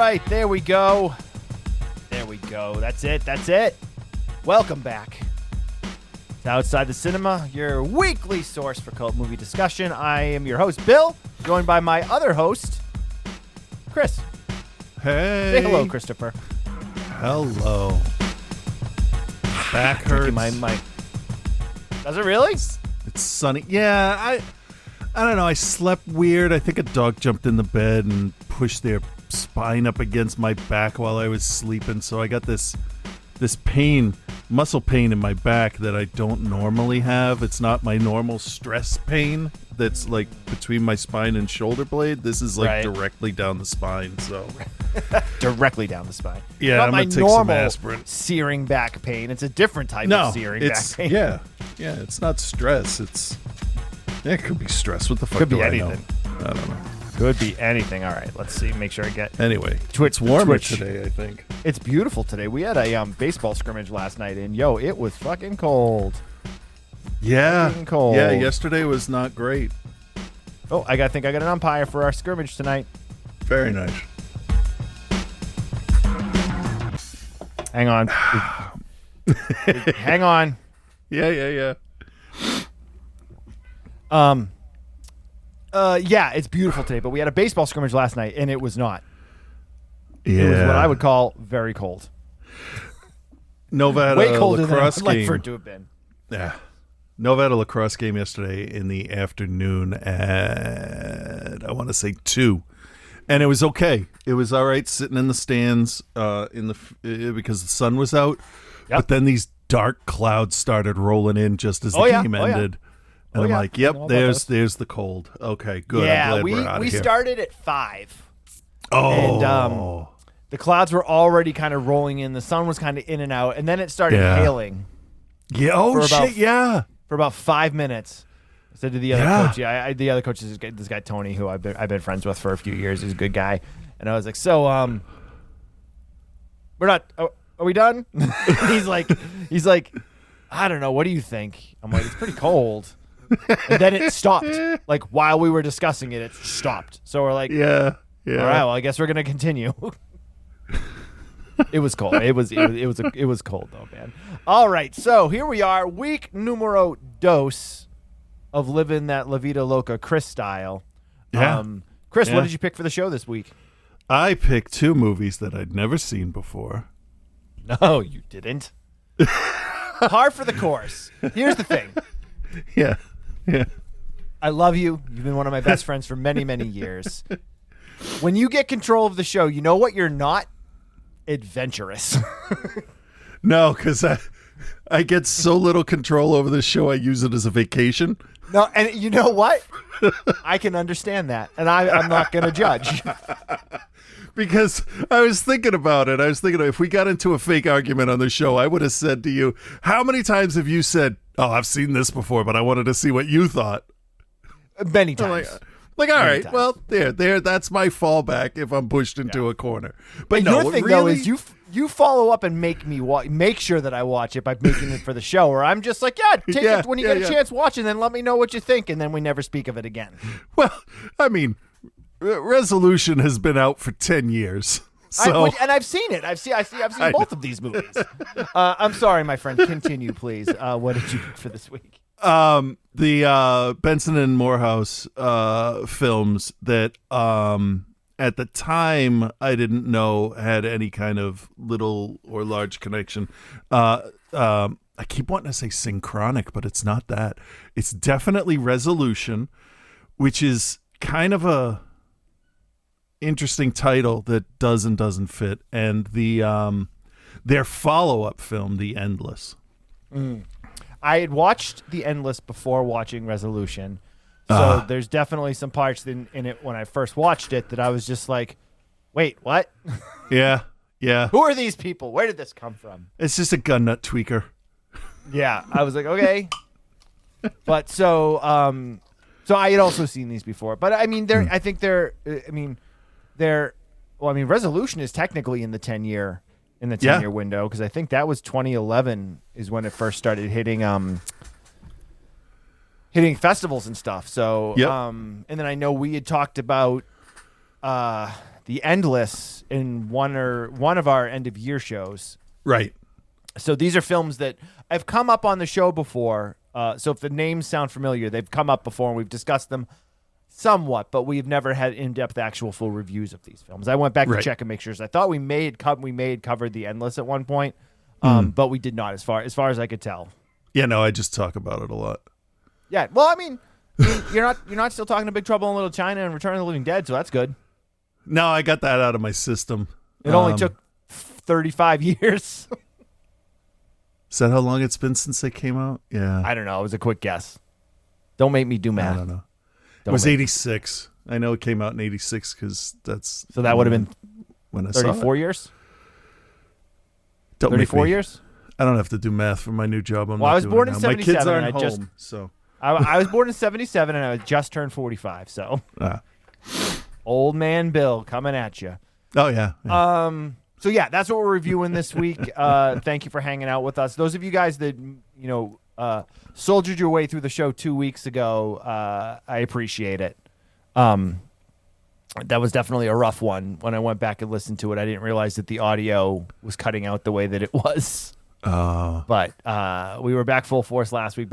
right, there we go. There we go. That's it. Welcome back to Outside the Cinema, your weekly source for cult movie discussion. I am your host, Bill, joined by my other host, Chris. Hey. Say hello, Christopher. Hello. Back hurts. My mic. Does it really? It's sunny. Yeah, I don't know. I slept weird. I think a dog jumped in the bed and pushed their spine up against my back while I was sleeping. So I got this pain, muscle pain in my back that I don't normally have. It's not my normal stress pain that's like between my spine and shoulder blade. This is like directly down the spine. So directly down the spine. Yeah, not I'm my gonna take normal some aspirin. Searing back pain. It's a different type of searing back pain. Yeah, it's not stress. It could be stress. What the fuck? Could be do anything. I don't know. Could be anything. All right, let's see. Make sure I get. Anyway, it's warmer today, I think. It's beautiful today. We had a baseball scrimmage last night, and it was fucking cold. Yeah, fucking cold. Yeah, yesterday was not great. Oh, I think I got an umpire for our scrimmage tonight. Very nice. Hang on. Hang on. Yeah. Yeah, it's beautiful today, but we had a baseball scrimmage last night, and it was not. Yeah. It was what I would call very cold. Nova had way a colder lacrosse than I'd like game. for it to have been. Yeah. Nova had a lacrosse game yesterday in the afternoon at, I want to say 2. And it was okay. It was all right sitting in the stands because the sun was out. Yep. But then these dark clouds started rolling in just as the game ended. And I'm like, yep, there's the cold. Okay, good. Yeah, I'm glad we're out of we here. started at 5. Oh. And the clouds were already kind of rolling in. The sun was kind of in and out. And then it started hailing. Yeah. Oh, shit, yeah. For about 5 minutes. I said to the other coach, the other coach is this guy, Tony, who I've been friends with for a few years. He's a good guy. And I was like, so, we're not, are we done? he's like, I don't know. What do you think? I'm like, it's pretty cold. And then it stopped. Like while we were discussing it, it stopped. So we're like, yeah. All right, well, I guess we're gonna continue. It was cold. It was cold though, man. All right, so here we are, week numero dos of living that La Vida Loca Chris style. Yeah. Chris, what did you pick for the show this week? I picked 2 movies that I'd never seen before. No, you didn't. Par for the course. Here's the thing. Yeah. I love you. You've been one of my best friends for many, many years. When you get control of the show, you know what you're not? Adventurous. No, because I get so little control over this show, I use it as a vacation. No, and you know what? I can understand that, and I'm not going to judge. Because I was thinking about it. I was thinking if we got into a fake argument on the show, I would have said to you, how many times have you said, oh, I've seen this before, but I wanted to see what you thought? Many times. Like, all right, well, there. That's my fallback if I'm pushed into a corner. But no, your thing though is you follow up and make me make sure that I watch it by making it for the show, or I'm just like, take it when you get a chance, watch it, and then let me know what you think, and then we never speak of it again. Well, I mean, Resolution has been out for 10 years. So. And I've seen it. I've seen both of these movies. I'm sorry, my friend. Continue, please. What did you pick for this week? The Benson and Moorhead films that at the time I didn't know had any kind of little or large connection. I keep wanting to say synchronic, but it's not that. It's definitely Resolution, which is kind of a interesting title that does and doesn't fit, and their follow-up film, The Endless. I had watched The Endless before watching Resolution, so there's definitely some parts in it when I first watched it that I was just like, wait, what? Yeah. Who are these people? Where did this come from? It's just a gun nut tweaker. Yeah, I was like, okay. But so I had also seen these before, but I mean, Resolution is technically in the 10-year window, because I think that was 2011 is when it first started hitting festivals and stuff. So and then I know we had talked about the the Endless in one of our end of year shows. Right. So these are films that have come up on the show before. So if the names sound familiar, they've come up before and we've discussed them somewhat, but we've never had in-depth actual full reviews of these films. I went back to check and make sure. I thought we may had covered The Endless at one point, but we did not, as far as I could tell. Yeah, no, I just talk about it a lot. Yeah, well, I mean, you're not still talking to Big Trouble in Little China and Return of the Living Dead, so that's good. No, I got that out of my system. It only took 35 years. Is that how long it's been since they came out? Yeah. I don't know. It was a quick guess. Don't make me do math. I don't know. It was 86. I know it came out in 86 because that's... So that would have been when I saw 34 it. years? Don't 34 years? I don't have to do math for my new job. I was born in 77. My kids aren't home, so... I was born in 77 and I just turned 45, so... Old man Bill coming at you. Oh, yeah. So, yeah, that's what we're reviewing this week. Thank you for hanging out with us. Those of you guys that, soldiered your way through the show 2 weeks ago, I appreciate it. That was definitely a rough one. When I went back and listened to it, I didn't realize that the audio was cutting out the way that it was. But we were back full force last week,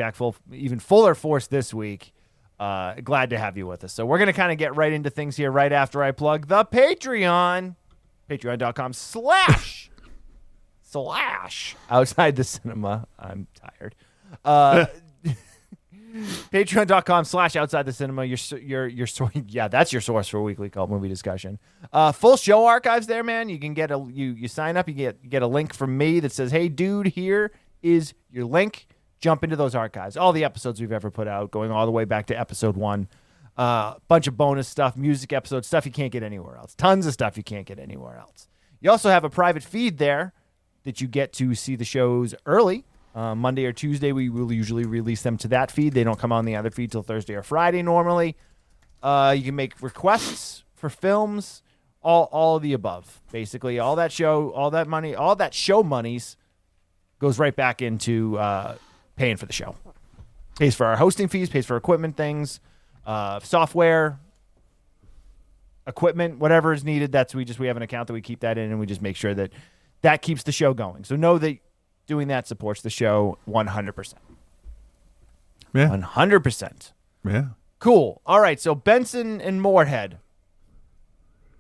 even fuller force this week. Glad to have you with us. So we're going to kind of get right into things here right after I plug the Patreon. Patreon.com// outside the cinema. I'm tired. Patreon.com/ outside the cinema. Your yeah, that's your source for weekly cult movie discussion. Full show archives there, man. You can get you sign up, you get a link from me that says, "Hey dude, here is your link. Jump into those archives." All the episodes we've ever put out, going all the way back to episode 1. Bunch of bonus stuff, music episodes, stuff you can't get anywhere else. Tons of stuff you can't get anywhere else. You also have a private feed there that you get to see the shows early. Monday or Tuesday, we will usually release them to that feed. They don't come on the other feed till Thursday or Friday normally. You can make requests for films, all of the above. Basically, all that show monies goes right back into paying for the show. Pays for our hosting fees, pays for equipment things, software, equipment, whatever is needed. We have an account that we keep that in, and we just make sure that keeps the show going. So know that doing that supports the show 100%. Yeah. 100%. Yeah. Cool. All right. So Benson and Moorhead,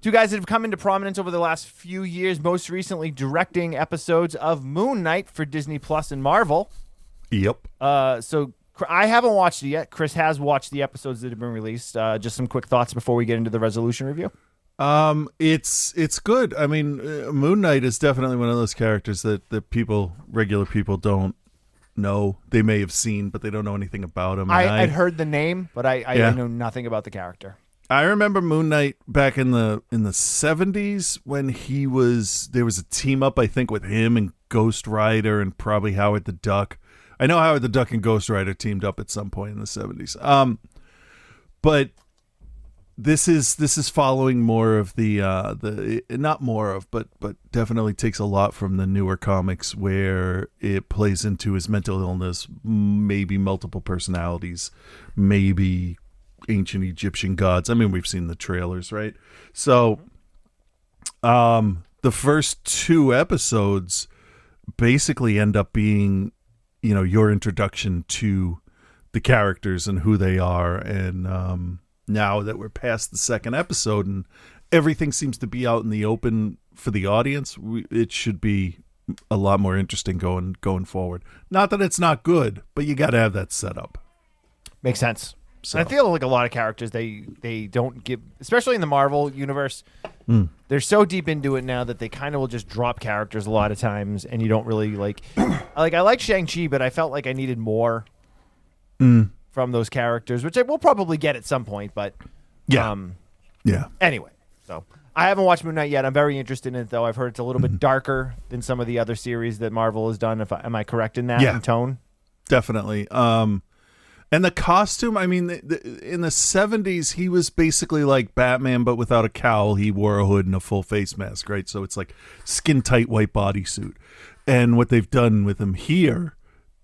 two guys that have come into prominence over the last few years, most recently directing episodes of Moon Knight for Disney Plus and Marvel. Yep. So I haven't watched it yet. Chris has watched the episodes that have been released. Just some quick thoughts before we get into the resolution review. It's good. I mean, Moon Knight is definitely one of those characters that regular people don't know. They may have seen, but they don't know anything about him. I'd heard the name, but I know nothing about the character. I remember Moon Knight back in the 70s when there was a team up, I think, with him and Ghost Rider and probably Howard the Duck. I know Howard the Duck and Ghost Rider teamed up at some point in the 70s. But this is following more of the not more of, but definitely takes a lot from the newer comics where it plays into his mental illness, maybe multiple personalities, maybe ancient Egyptian gods. I mean, we've seen the trailers, right? So, the first 2 episodes basically end up being, your introduction to the characters and who they are. And now that we're past the second episode and everything seems to be out in the open for the audience, it should be a lot more interesting going forward. Not that it's not good, but you got to have that set up. Makes sense. So. I feel like a lot of characters they don't give, especially in the Marvel universe. They're so deep into it now that they kind of will just drop characters a lot of times, and you don't really like. I like Shang-Chi, but I felt like I needed more from those characters, which I will probably get at some point. But yeah. Anyway, so I haven't watched Moon Knight yet. I'm very interested in it, though. I've heard it's a little bit darker than some of the other series that Marvel has done. Am I correct in that in tone? Definitely. And the costume, I mean, in the 70s, he was basically like Batman, but without a cowl. He wore a hood and a full face mask, right? So it's like skin-tight white bodysuit. And what they've done with him here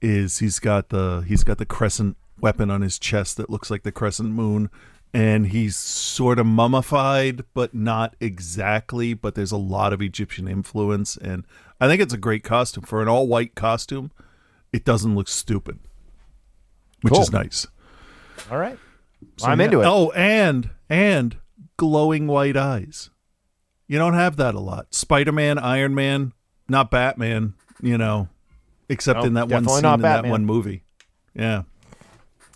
is he's got the crescent weapon on his chest that looks like the crescent moon. and he's sort of mummified, but not exactly. But there's a lot of Egyptian influence, and I think it's a great costume. For an all-white costume, it doesn't look stupid, which is nice. All right. So, I'm into it. Oh, and glowing white eyes. You don't have that a lot. Spider-Man, Iron Man, not Batman, except in that one scene in that one movie. Yeah.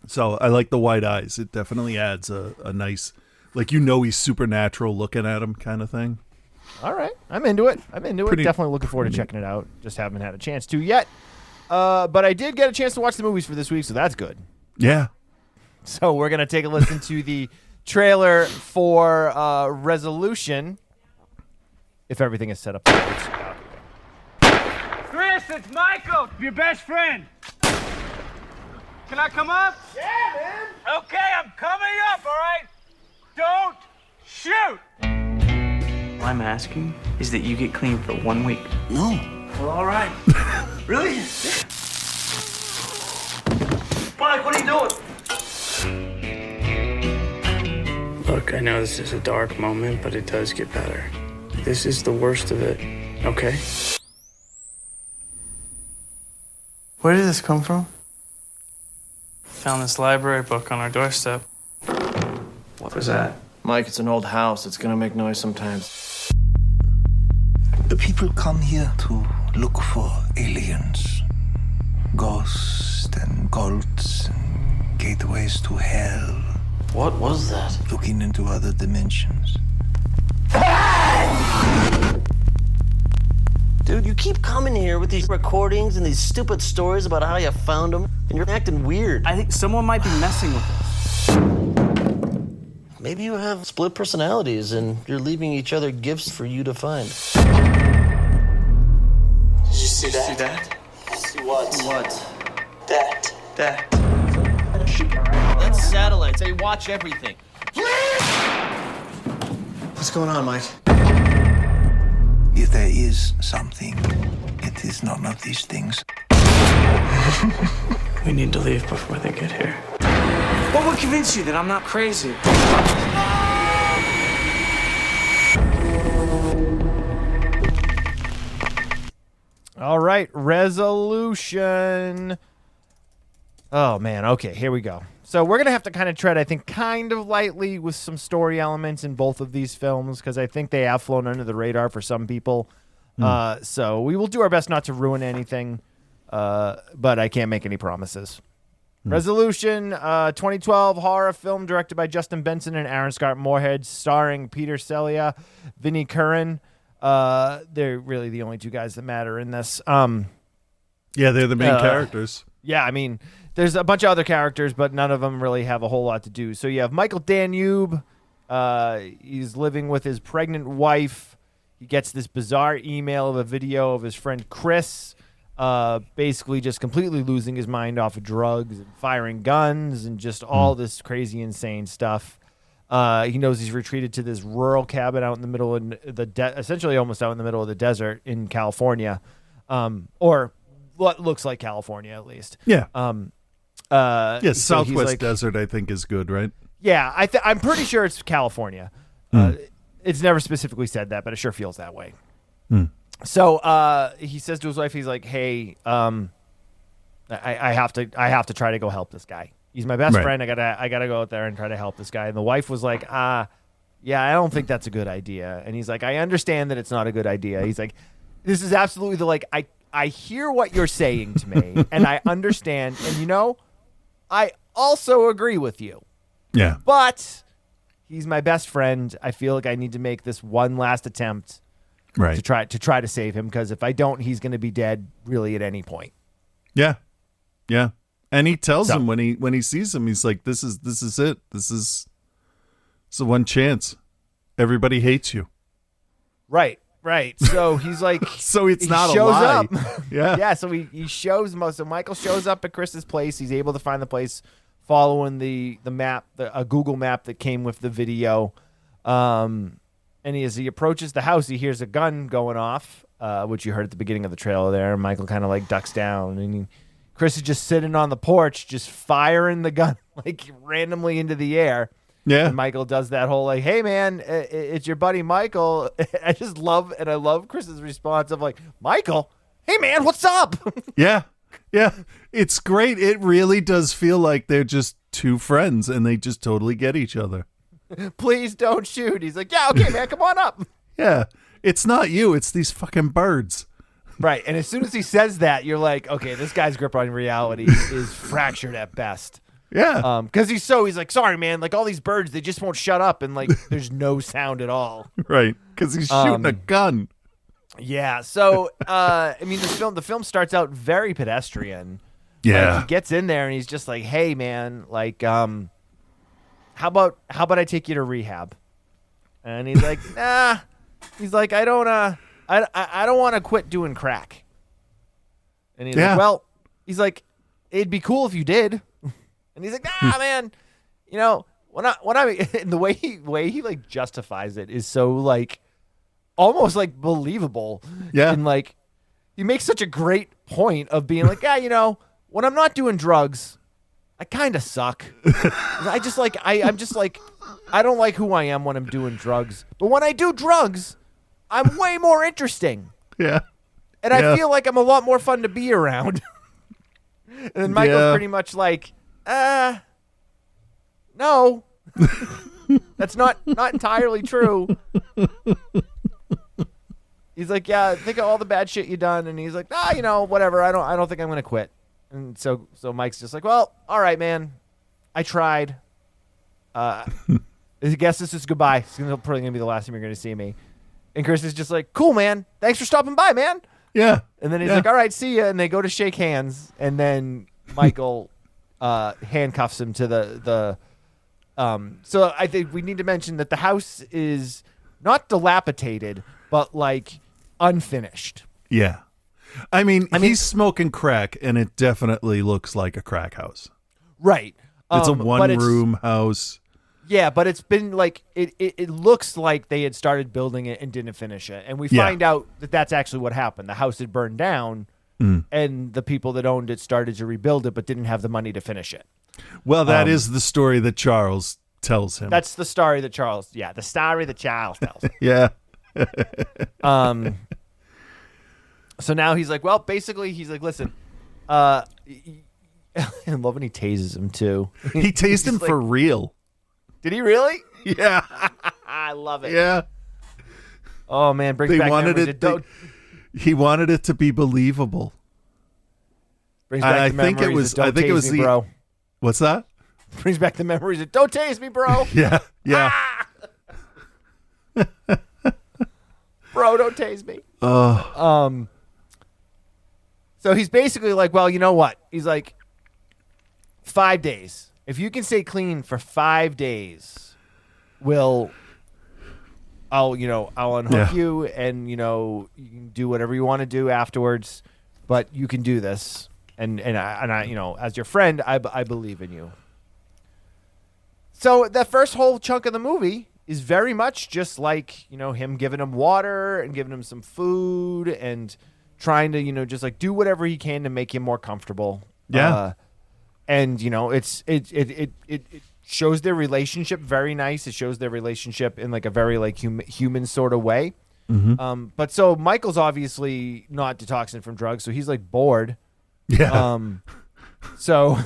So I like the white eyes. It definitely adds a nice, he's supernatural looking at him kind of thing. All right. I'm into it. Definitely looking forward to checking it out. Just haven't had a chance to yet. But I did get a chance to watch the movies for this week, so that's good. Yeah. So we're going to take a listen to the trailer for Resolution. If everything is set up. Chris, it's Michael, your best friend. Can I come up? Yeah, man. Okay, I'm coming up, all right? Don't shoot! All I'm asking is that you get clean for 1 week. No. Well, all right. Really? Mike, what are you doing? Look, I know this is a dark moment, but it does get better. This is the worst of it, okay? Where did this come from? Found this library book on our doorstep. What was that? Mike, it's an old house. It's gonna make noise sometimes. The people come here to look for aliens, ghosts and cults and gateways to hell. What was that? Looking into other dimensions. Dude, you keep coming here with these recordings and these stupid stories about how you found them, and you're acting weird. I think someone might be messing with us. Maybe you have split personalities and you're leaving each other gifts for you to find. Did you see that? See what? What? That. That's satellites. They watch everything. What's going on, Mike? If there is something, it is none of these things. We need to leave before they get here. What would convince you that I'm not crazy? All right, Resolution. Oh, man. Okay, here we go. So we're going to have to kind of tread, I think, kind of lightly with some story elements in both of these films because I think they have flown under the radar for some people. So we will do our best not to ruin anything, but I can't make any promises. Resolution, 2012 horror film directed by Justin Benson and Aaron Scott Moorhead, starring Peter Celia, Vinnie Curran. They're really the only two guys that matter in this. Yeah, they're the main characters. Yeah, I mean, there's a bunch of other characters, but none of them really have a whole lot to do. So you have Michael Danube. He's living with his pregnant wife. He gets this bizarre email of a video of his friend Chris, basically just completely losing his mind off of drugs and firing guns and just all this crazy, insane stuff. He knows he's retreated to this rural cabin out in the middle of essentially almost out in the middle of the desert in California, or what looks like California at least. Yeah. so Southwest desert I think is good, right? Yeah, I'm pretty sure it's California. It's never specifically said that, but it sure feels that way. So he says to his wife, he's like, "Hey, I have to try to go help this guy. He's my best friend. I gotta go out there and try to help this guy." And the wife was like, yeah, I don't think that's a good idea. And he's like, "I understand that it's not a good idea." He's like, "This is absolutely I hear what you're saying to me, and I understand, and I also agree with you. Yeah. But he's my best friend. I feel like I need to make this one last attempt to try to save him, because if I don't, he's going to be dead really at any point." Yeah. Yeah. And he tells him when he sees him, he's like, This is it. This is the one chance. Everybody hates you. Right. So he's like, so it's not shows a lie. up. Yeah. Yeah. So he shows most. So Michael shows up at Chris's place. He's able to find the place following the map, a Google map that came with the video. And as he approaches the house, he hears a gun going off, which you heard at the beginning of the trailer there. Michael kind of ducks down, and Chris is just sitting on the porch, just firing the gun randomly into the air. Yeah. And Michael does that whole like, hey man, it's your buddy Michael. I love Chris's response of like, Michael, hey man, what's up? Yeah. Yeah. It's great. It really does feel like they're just two friends and they just totally get each other. Please don't shoot. He's like, yeah, okay, man, come on up. Yeah. It's not you. It's these fucking birds. Right. And as soon as he says that, you're like, okay, this guy's grip on reality is fractured at best. Yeah. Because he's like, sorry, man, like all these birds, they just won't shut up. And like, there's no sound at all. Right. Because he's shooting a gun. Yeah. So, I mean, the film starts out very pedestrian. Yeah. Like, he gets in there and he's just like, hey, man, like, how about I take you to rehab? And he's like, nah. He's like, I don't want to quit doing crack. And he's like, well, he's like, it'd be cool if you did. And he's like, nah, man, you know, when I and the way he like justifies it is so like almost like believable. Yeah. And like he makes such a great point of being like, yeah, you know, when I'm not doing drugs, I kind of suck. I'm just like, I don't like who I am when I'm doing drugs. But when I do drugs, I'm way more interesting. Yeah. And I feel like I'm a lot more fun to be around. And then Michael's pretty much like, no. That's not entirely true. He's like, yeah, think of all the bad shit you done. And he's like, you know, whatever. I don't think I'm going to quit. And so Mike's just like, well, all right, man. I tried. I guess this is goodbye. It's probably going to be the last time you're going to see me. And Chris is just like, cool, man. Thanks for stopping by, man. Yeah. And then he's like, all right, see ya. And they go to shake hands. And then Michael handcuffs him to the so I think we need to mention that the house is not dilapidated, but like unfinished. Yeah. I mean, he's smoking crack, and it definitely looks like a crack house. Right. It's a one-room house. Yeah, but it's been like it looks like they had started building it and didn't finish it, and we find out that that's actually what happened. The house had burned down, and the people that owned it started to rebuild it, but didn't have the money to finish it. Well, that is the story that Charles tells him. That's the story that Charles. Yeah, the story that Charles tells. Yeah. So now he's like, well, basically, he's like, listen, I love when he tases him too. He tased him like, for real. Did he really? Yeah. I love it. Yeah. Oh man, brings back memories. He wanted it to be believable. Brings back the memories. I think it was bro. What's that? Brings back the memories of don't tase me, bro. Yeah. Yeah. Bro, don't tase me. So he's basically like, well, you know what? He's like, 5 days. If you can stay clean for 5 days, I'll unhook you, and you can do whatever you want to do afterwards, but you can do this, and I as your friend, I believe in you. So that first whole chunk of the movie is very much just like him giving him water and giving him some food and trying to just like do whatever he can to make him more comfortable. Yeah. And it shows their relationship very nice. It shows their relationship in like a very like human sort of way. Mm-hmm. But so Michael's obviously not detoxing from drugs, so he's like bored. Yeah. So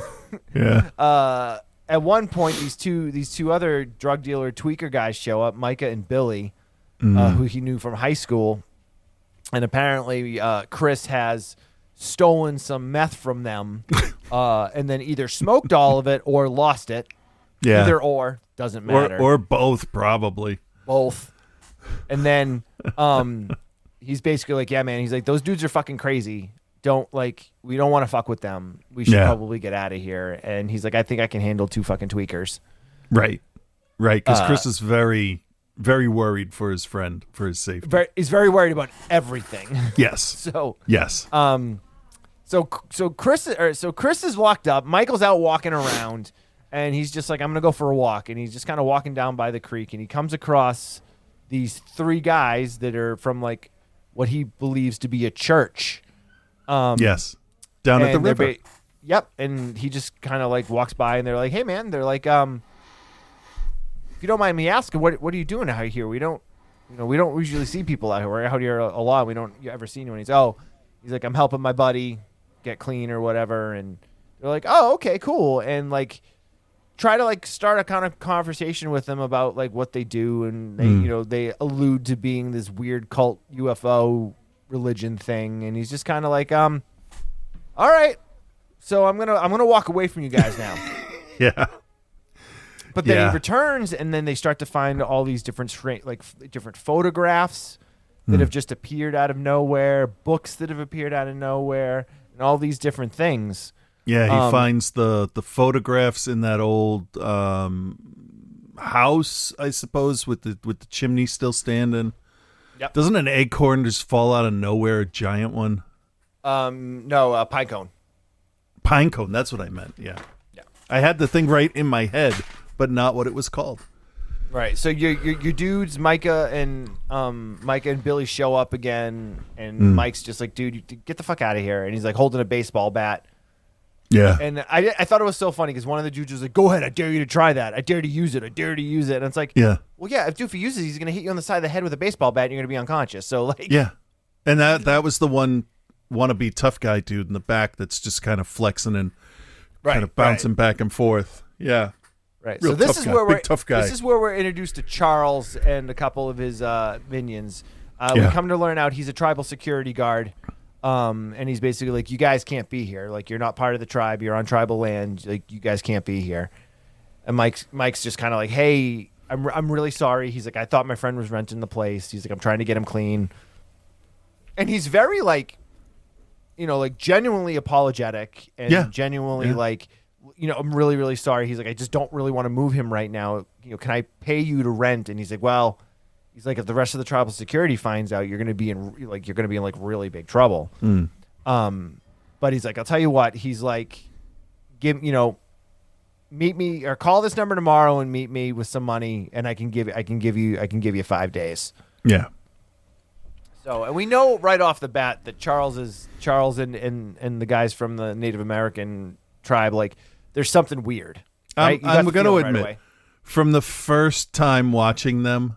yeah. At one point, these two other drug dealer tweaker guys show up, Micah and Billy, who he knew from high school, and apparently Chris has stolen some meth from them, and then either smoked all of it or lost it. Yeah. Either or, doesn't matter. Or both, probably. Both. And then he's basically like, yeah, man. He's like, those dudes are fucking crazy. We don't want to fuck with them. We should probably get out of here. And he's like, I think I can handle 2 fucking tweakers. Right. Right. Because Chris is very, very worried for his friend, for his safety. He's very worried about everything. Yes. So yes. So Chris is locked up. Michael's out walking around, and he's just like, I'm gonna go for a walk. And he's just kind of walking down by the creek, and he comes across these 3 guys that are from like what he believes to be a church. Yes. Down at the river. Yep. And he just kind of like walks by, and they're like, hey man, they're like, you don't mind me asking, what are you doing out here? We don't usually see people out here. We're out here a lot. We don't ever see anyone. He's like, I'm helping my buddy get clean or whatever. And they're like, oh, okay, cool. And like, try to like start a kind of conversation with them about like what they do. And they, they allude to being this weird cult UFO religion thing. And he's just kind of like, all right, so I'm going to walk away from you guys now. Yeah. But then he returns, and then they start to find all these different different photographs that have just appeared out of nowhere, books that have appeared out of nowhere, and all these different things. Yeah, he finds the photographs in that old house, I suppose, with the chimney still standing. Yep. Doesn't an acorn just fall out of nowhere, a giant one? No, pine cone. Pine cone, that's what I meant, yeah. I had the thing right in my head, but not what it was called. Right. So your dudes, Micah and Billy show up again, and Mike's just like, dude, get the fuck out of here. And he's like holding a baseball bat. Yeah. And I thought it was so funny because one of the dudes was like, go ahead, I dare you to try that. I dare to use it. I dare to use it. And it's like, yeah. Well, yeah, if Doofy uses it, he's going to hit you on the side of the head with a baseball bat and you're going to be unconscious. So like, yeah. And that was the one wannabe tough guy dude in the back that's just kind of flexing and kind of bouncing back and forth. Yeah. Right. Real so this tough is guy. where Big tough guy. This is where we're introduced to Charles and a couple of his minions. We come to learn out he's a tribal security guard. And he's basically like, you guys can't be here. Like, you're not part of the tribe. You're on tribal land. Like, you guys can't be here. And Mike's just kind of like, hey, I'm really sorry. He's like, I thought my friend was renting the place. He's like, I'm trying to get him clean. And he's very like, like genuinely apologetic and genuinely like, I'm really, really sorry. He's like, I just don't really want to move him right now. Can I pay you to rent? And he's like, well, he's like, if the rest of the tribal security finds out, you're going to be in really big trouble. But he's like, I'll tell you what. He's like, meet me or call this number tomorrow and meet me with some money, and I can give you 5 days. Yeah. So, and we know right off the bat that Charles and the guys from the Native American tribe, like, there's something weird. Right? I'm going to admit, from the first time watching them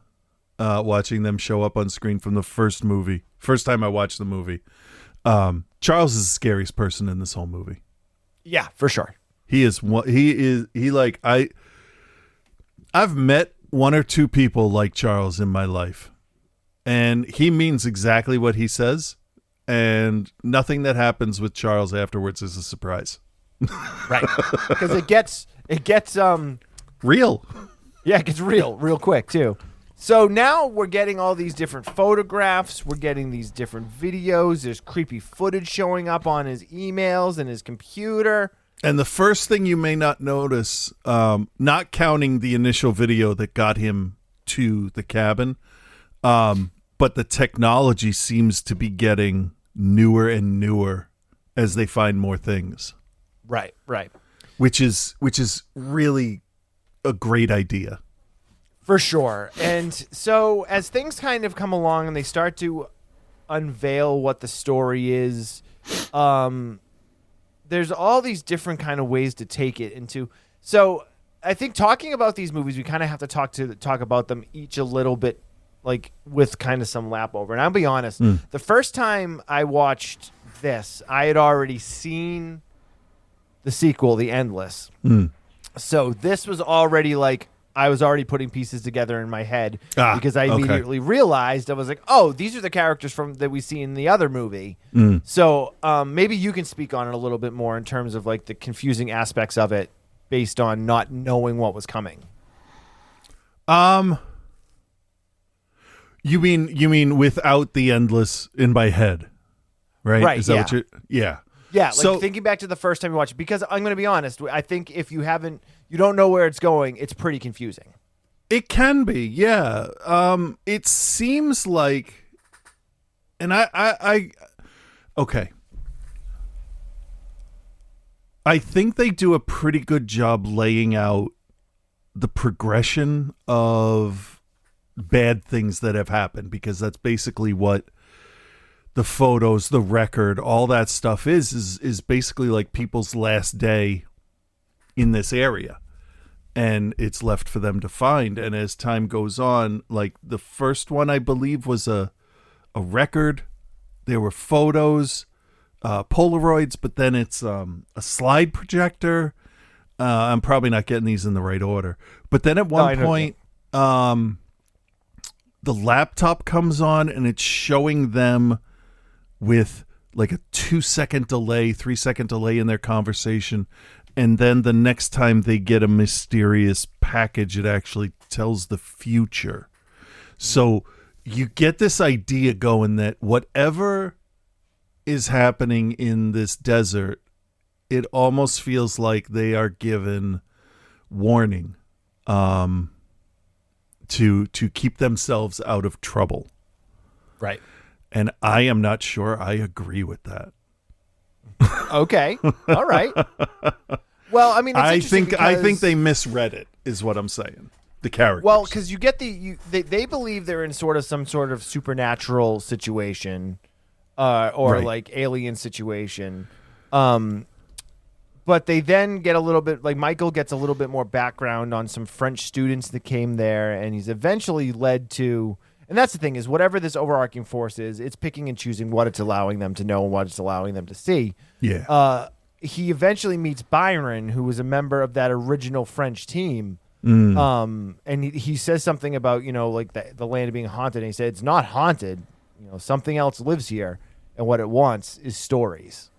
show up on screen from the first time I watched the movie, Charles is the scariest person in this whole movie. Yeah, for sure. I've met one or two people like Charles in my life, and he means exactly what he says, and nothing that happens with Charles afterwards is a surprise. Right. Because it gets real. Yeah, it gets real quick too. So now we're getting all these different photographs. We're getting these different videos. There's creepy footage showing up on his emails and his computer. And the first thing you may not notice, not counting the initial video that got him to the cabin, but the technology seems to be getting newer and newer as they find more things. Right. Which is really a great idea. For sure. And so as things kind of come along and they start to unveil what the story is, there's all these different kind of ways to take it into. So I think talking about these movies, we kind of have to talk about them each a little bit, like with kind of some lap over. And I'll be honest, the first time I watched this, I had already seen the sequel, The Endless. So this was already like, I was already putting pieces together in my head because I immediately realized, I was like, oh, these are the characters that we see in the other movie. So maybe you can speak on it a little bit more in terms of like the confusing aspects of it based on not knowing what was coming. You mean without the Endless in my head, right? Right. Is that what you're? Yeah. Yeah, like so, thinking back to the first time you watched it, because I'm going to be honest, I think if you don't know where it's going, it's pretty confusing. It can be, yeah. It seems like, and okay. I think they do a pretty good job laying out the progression of bad things that have happened, because that's basically what the photos, the record, all that stuff is basically like people's last day in this area. and it's left for them to find. And as time goes on, like the first one, I believe, was a record. There were photos, Polaroids, but then it's a slide projector. I'm probably not getting these in the right order. But then at one point, the laptop comes on and it's showing them with like a 2-second delay, 3-second delay in their conversation. And then the next time they get a mysterious package, it actually tells the future. So you get this idea going that whatever is happening in this desert, it almost feels like they are given warning to keep themselves out of trouble. Right. And I am not sure I agree with that. Okay. All right. Well, I mean, I think they misread it, is what I'm saying. The characters. Well, because you get they believe they're in some sort of supernatural situation, or Right. like alien situation. But they then get a little bit, like Michael gets a little bit more background on some French students that came there, and he's eventually led to, and that's the thing, is whatever this overarching force is, it's picking and choosing what it's allowing them to know and what it's allowing them to see. Yeah. He eventually meets Byron, who was a member of that original French team. And he says something about, like the land being haunted, and he said, it's not haunted. Something else lives here, and what it wants is stories.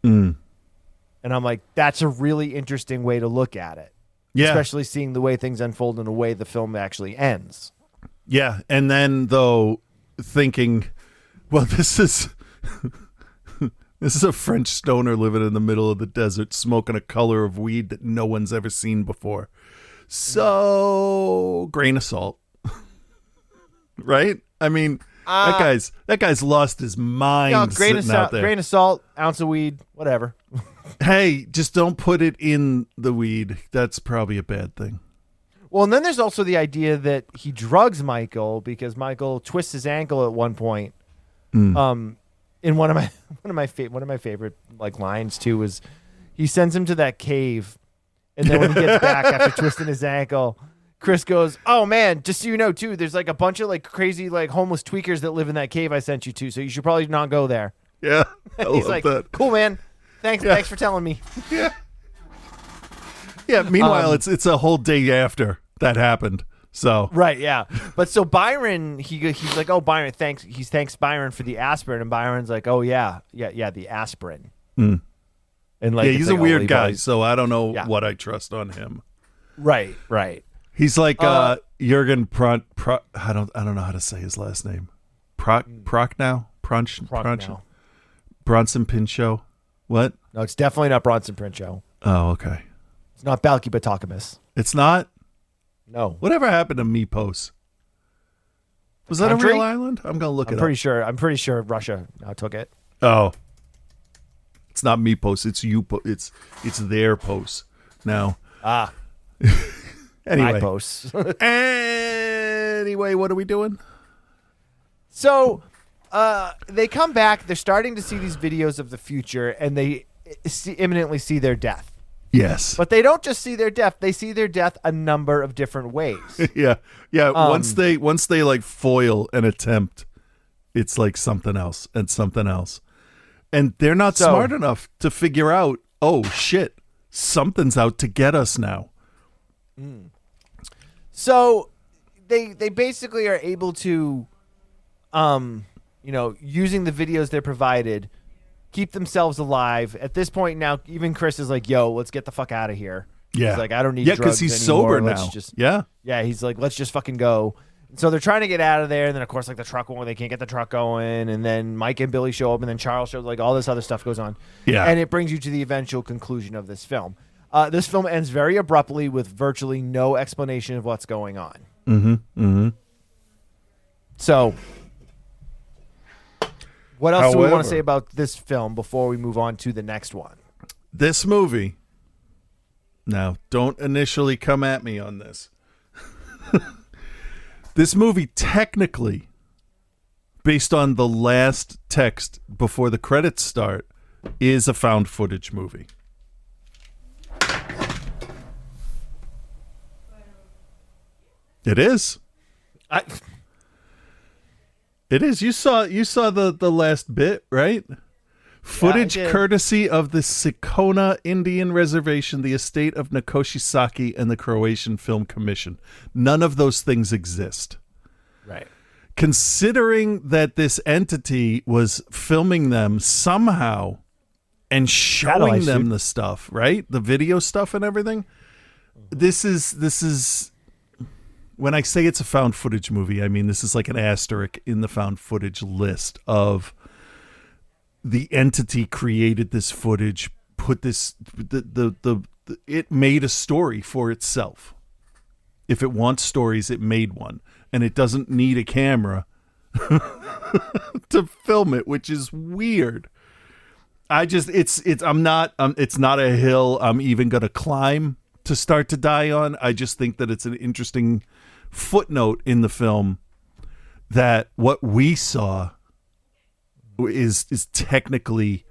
And I'm like, that's a really interesting way to look at it. Yeah. Especially seeing the way things unfold and the way the film actually ends. Yeah. And then, though, thinking, well, this is a French stoner living in the middle of the desert, smoking a color of weed that no one's ever seen before. So, grain of salt. Right? I mean, that guy's lost his mind sitting out there. Grain of salt, ounce of weed, whatever. Hey, just don't put it in the weed. That's probably a bad thing. Well, and then there's also the idea that he drugs Michael because Michael twists his ankle at one point. In one of my favorite like lines too was he sends him to that cave, and then when he gets back after twisting his ankle, Chris goes, "Oh man, just so you know too, there's like a bunch of like crazy like homeless tweakers that live in that cave I sent you to, so you should probably not go there." Yeah, He's like, that. "Cool, man. Thanks for telling me." Yeah. Yeah. Meanwhile, it's a whole day after that happened. So right, yeah. But so Byron, he's like, "Oh, Byron, thanks." He thanks Byron for the aspirin, and Byron's like, "Oh yeah, the aspirin." And like, he's a weird guy, so I don't know what I trust on him. Right. He's like Jurgen I don't know how to say his last name. Prochnow? Bronson Pinchot. What? No, it's definitely not Bronson Pinchot. Oh, okay. It's not Balky Batakamis. It's not? No. Whatever happened to Mypos? Was that a real island? I'm gonna look it up. I'm pretty sure Russia now took it. Oh. It's not Mypos, it's it's their posts now. Anyway. My posts. Anyway, what are we doing? So they come back. They're starting to see these videos of the future, and they imminently see their death. Yes. But they don't just see their death. They see their death a number of different ways. Yeah. Once they like foil an attempt, it's like something else and something else. And they're not smart enough to figure out, oh, shit, something's out to get us now. So they basically are able to, using the videos they're provided, keep themselves alive. At this point now, even Chris is like, yo, let's get the fuck out of here. Yeah. He's like, I don't need drugs because he's anymore. sober now. Yeah, he's like, let's just fucking go. And so they're trying to get out of there, and then of course like the truck they can't get the truck going, and then Mike and Billy show up, and then Charles shows, like all this other stuff goes on. Yeah. And it brings you to the eventual conclusion of this film. This film ends very abruptly with virtually no explanation of what's going on. So what else do we want to say about this film before we move on to the next one? This movie, now don't initially come at me on this. This movie technically, based on the last text before the credits start, is a found footage movie. It is. I, It is. You saw the last bit, right? Footage I did. courtesy of the Sikona Indian Reservation, the estate of Nakoshisaki, and the Croatian Film Commission. None of those things exist. right. Considering that this entity was filming them somehow and showing them shoot. the stuff, right? The video stuff and everything. This is when I say it's a found footage movie, I mean this is like an asterisk in the found footage list of the entity created this footage, put this it made a story for itself. If it wants stories, it made one, and it doesn't need a camera to film it, which is weird. It's not a hill I'm even going to climb to start to die on. I just think that it's an interesting footnote in the film that what we saw is technically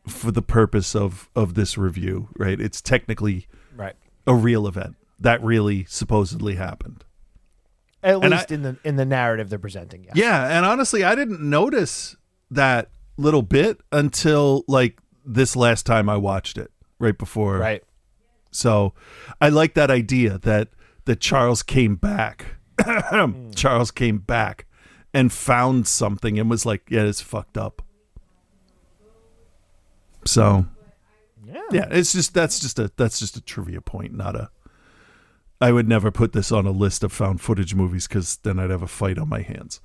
for the purpose of this review, right? It's technically Right. a real event that really supposedly happened. At And least in the narrative they're presenting. Yeah. Yeah, and honestly, I didn't notice that little bit until like this last time I watched it, right before. Right. So I like that idea that Charles came back. Charles came back and found something and was like, yeah, it's fucked up. So yeah, it's just that's just a trivia point, not a I would never put this on a list of found footage movies because then I'd have a fight on my hands.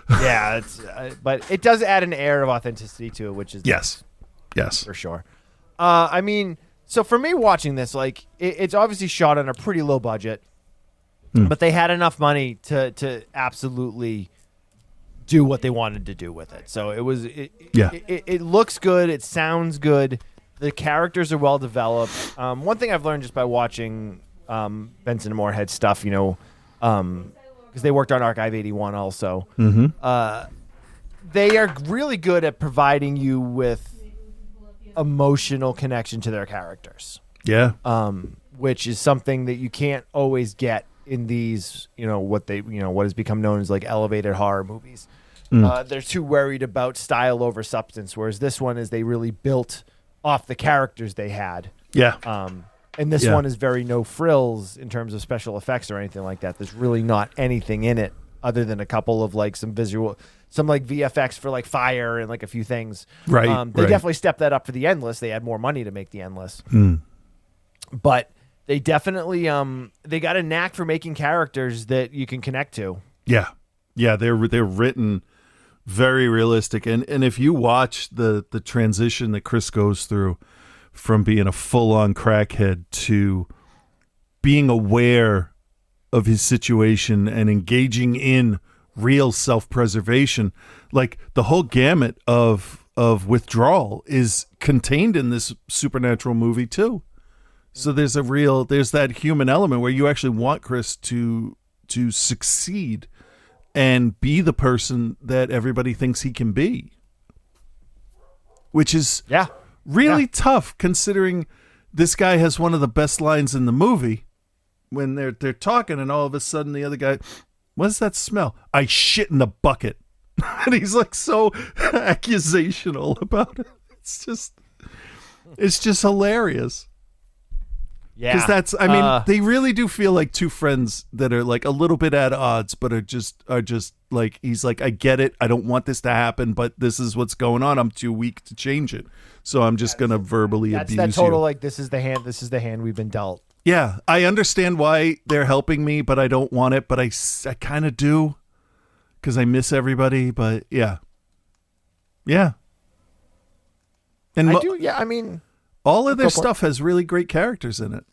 Yeah, it's but it does add an air of authenticity to it, which is Yes. for sure. I mean, so for me watching this, like it's obviously shot on a pretty low budget, but they had enough money to absolutely do what they wanted to do with it. So it looks good, it sounds good, the characters are well developed. One thing I've learned just by watching Benson and Moorhead stuff, you know, because they worked on Archive 81 also. They are really good at providing you with emotional connection to their characters. Yeah. Which is something that you can't always get in these, what has become known as like elevated horror movies. They're too worried about style over substance, whereas this one is they really built off the characters they had. Yeah. And this Yeah. one is very no frills in terms of special effects or anything like that. There's really not anything in it other than a couple of like some like VFX for like fire and like a few things. Right. They right. definitely stepped that up for the Endless. They had more money to make the Endless. But they definitely they got a knack for making characters that you can connect to. Yeah. Yeah, they're written very realistic, and if you watch the transition that Chris goes through from being a full-on crackhead to being aware of his situation and engaging in real self-preservation, like the whole gamut of withdrawal is contained in this supernatural movie too. So there's that human element where you actually want Chris to succeed and be the person that everybody thinks he can be, which is really tough considering this guy has one of the best lines in the movie when they're talking and all of a sudden the other guy, what does that smell? I shit in the bucket. And he's like so accusational about it. It's just hilarious. Yeah. Because they really do feel like two friends that are like a little bit at odds, but are just like, he's like, I get it. I don't want this to happen, but this is what's going on. I'm too weak to change it. So I'm just going to verbally abuse you. That's that total, like, this is the hand we've been dealt. Yeah. I understand why they're helping me, but I don't want it. But I kind of do because I miss everybody. But yeah. Yeah. And I do. Yeah. I mean, all of their stuff has really great characters in it.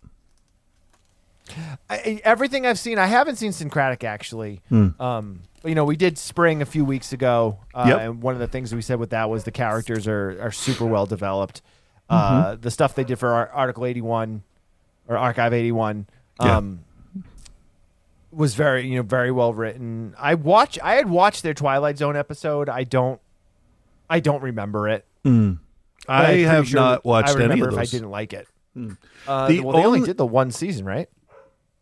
Everything I've seen, I haven't seen Syncratic actually. But, we did Spring a few weeks ago, and one of the things we said with that was the characters are super well developed. The stuff they did for Article 81 or Archive 81 was very very well written. I had watched their Twilight Zone episode. I don't remember it. I have not watched any of those. If I didn't like it. They only did the one season, right?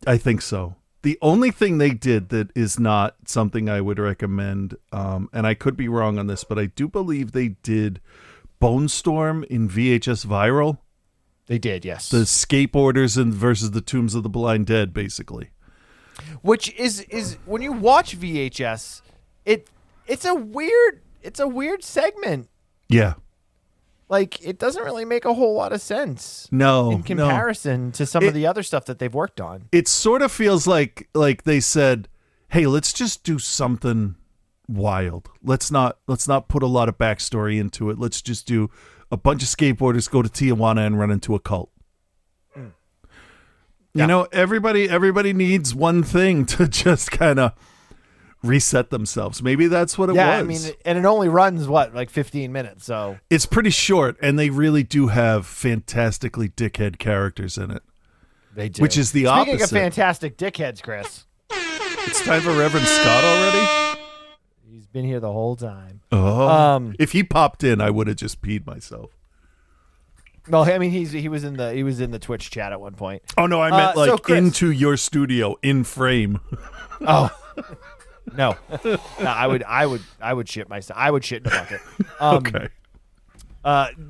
I think so. The only thing they did that is not something I would recommend, and I could be wrong on this, but I do believe they did Bone Storm in VHS Viral. They did, yes. The skateboarders versus the Tombs of the Blind Dead, basically. Which is when you watch VHS, it's a weird segment. Yeah. Like, it doesn't really make a whole lot of sense. No. In comparison to some of the other stuff that they've worked on. It sort of feels like they said, hey, let's just do something wild. Let's not put a lot of backstory into it. Let's just do a bunch of skateboarders go to Tijuana and run into a cult. Yeah. You know, everybody needs one thing to just kind of reset themselves. Maybe that's what it was. Yeah, I mean, and it only runs, like 15 minutes, so. It's pretty short, and they really do have fantastically dickhead characters in it. They do. Which is the opposite. Speaking of fantastic dickheads, Chris. It's time for Reverend Scott already? He's been here the whole time. Oh. If he popped in, I would have just peed myself. Well, I mean, he was in the Twitch chat at one point. Oh no, I meant so Chris, into your studio in frame. Oh. No, I would shit myself. I would shit in a bucket. Okay.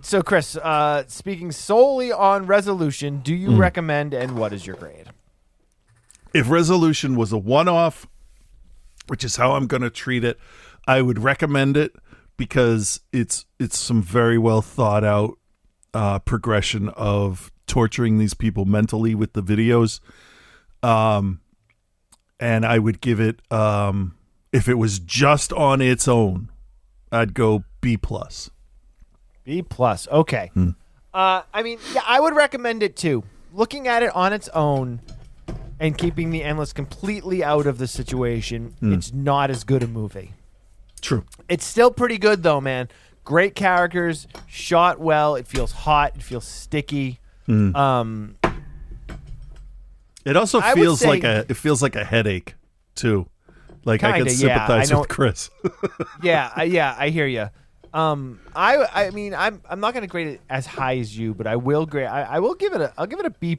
So Chris, speaking solely on Resolution, do you recommend, and what is your grade? If Resolution was a one-off, which is how I'm going to treat it, I would recommend it because it's some very well thought out progression of torturing these people mentally with the videos. And I would give it, if it was just on its own, I'd go B+. B+. Okay. I mean, yeah, I would recommend it too. Looking at it on its own and keeping the Endless completely out of the situation, it's not as good a movie. True. It's still pretty good though, man. Great characters, shot well. It feels hot. It feels sticky. It also feels like a headache too. Like I can sympathize with Chris. I hear you. I mean, I'm not going to grade it as high as you, but I will grade. I'll give it a B-.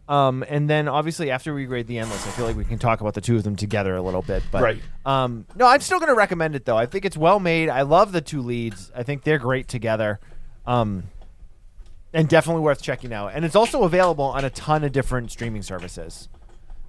And then obviously after we grade the Endless, I feel like we can talk about the two of them together a little bit. But right. No, I'm still going to recommend it though. I think it's well made. I love the two leads. I think they're great together. And definitely worth checking out. And it's also available on a ton of different streaming services.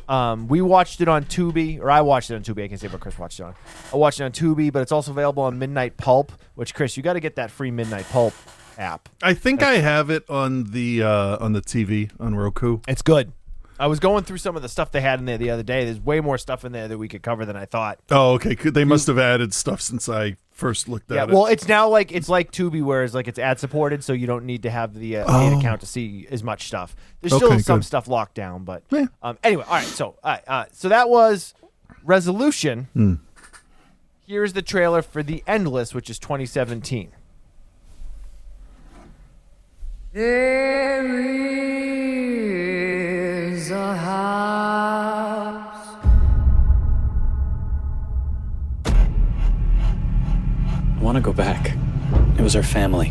We watched it on Tubi, or I watched it on Tubi. I can say what Chris watched it on. I watched it on Tubi, but it's also available on Midnight Pulp, which, Chris, you got to get that free Midnight Pulp app. I think I have it on the TV on Roku. It's good. I was going through some of the stuff they had in there the other day. There's way more stuff in there that we could cover than I thought. Oh, okay. They must have added stuff since I first looked at it. Well, it's now like Tubi, where it's ad supported, so you don't need to have the paid account to see as much stuff. There's still some stuff locked down, but anyway. All right, so so that was Resolution. Here's the trailer for The Endless, which is 2017. There is a house. I want to go back. It was our family.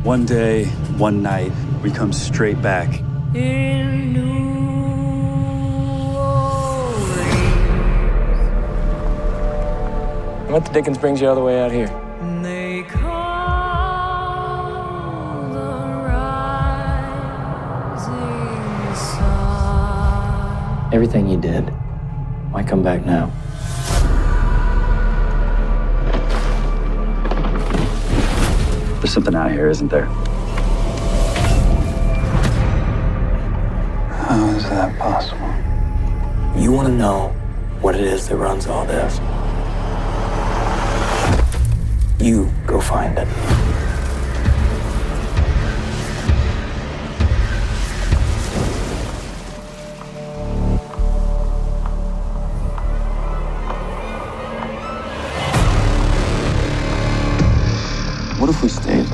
One day, one night, we come straight back. In New Orleans. What the dickens brings you all the way out here? They call the rising sun. Everything you did. Why come back now? There's something out here, isn't there? How is that possible? You want to know what it is that runs all this? You go find it. What if we stayed?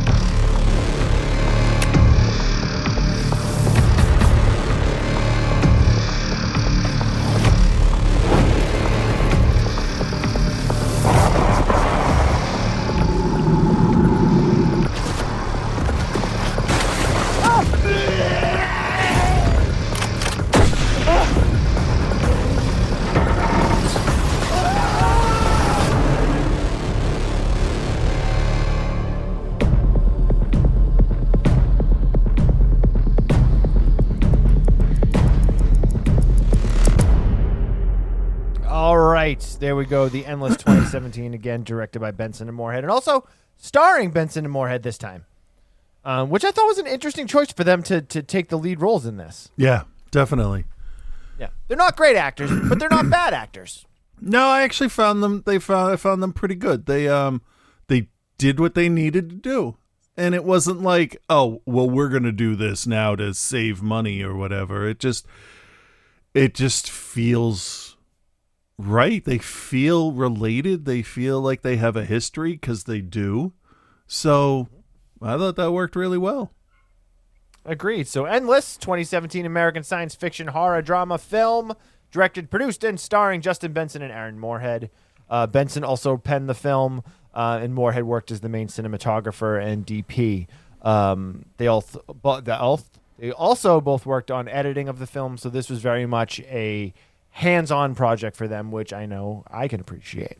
right, there we go. The Endless 2017, again directed by Benson and Moorhead, and also starring Benson and Moorhead this time, which I thought was an interesting choice for them to take the lead roles in this. Yeah, definitely. Yeah, they're not great actors, but they're not bad actors. No, I actually found them. I found them pretty good. They did what they needed to do, and it wasn't like, oh, well, we're gonna do this now to save money or whatever. It just feels right. They feel related. They feel like they have a history because they do. So I thought that worked really well. Agreed. So Endless, 2017 American science fiction horror drama film, directed, produced, and starring Justin Benson and Aaron Moorhead. Benson also penned the film, and Moorhead worked as the main cinematographer and DP. They also both worked on editing of the film, so this was very much a hands-on project for them, which I know I can appreciate.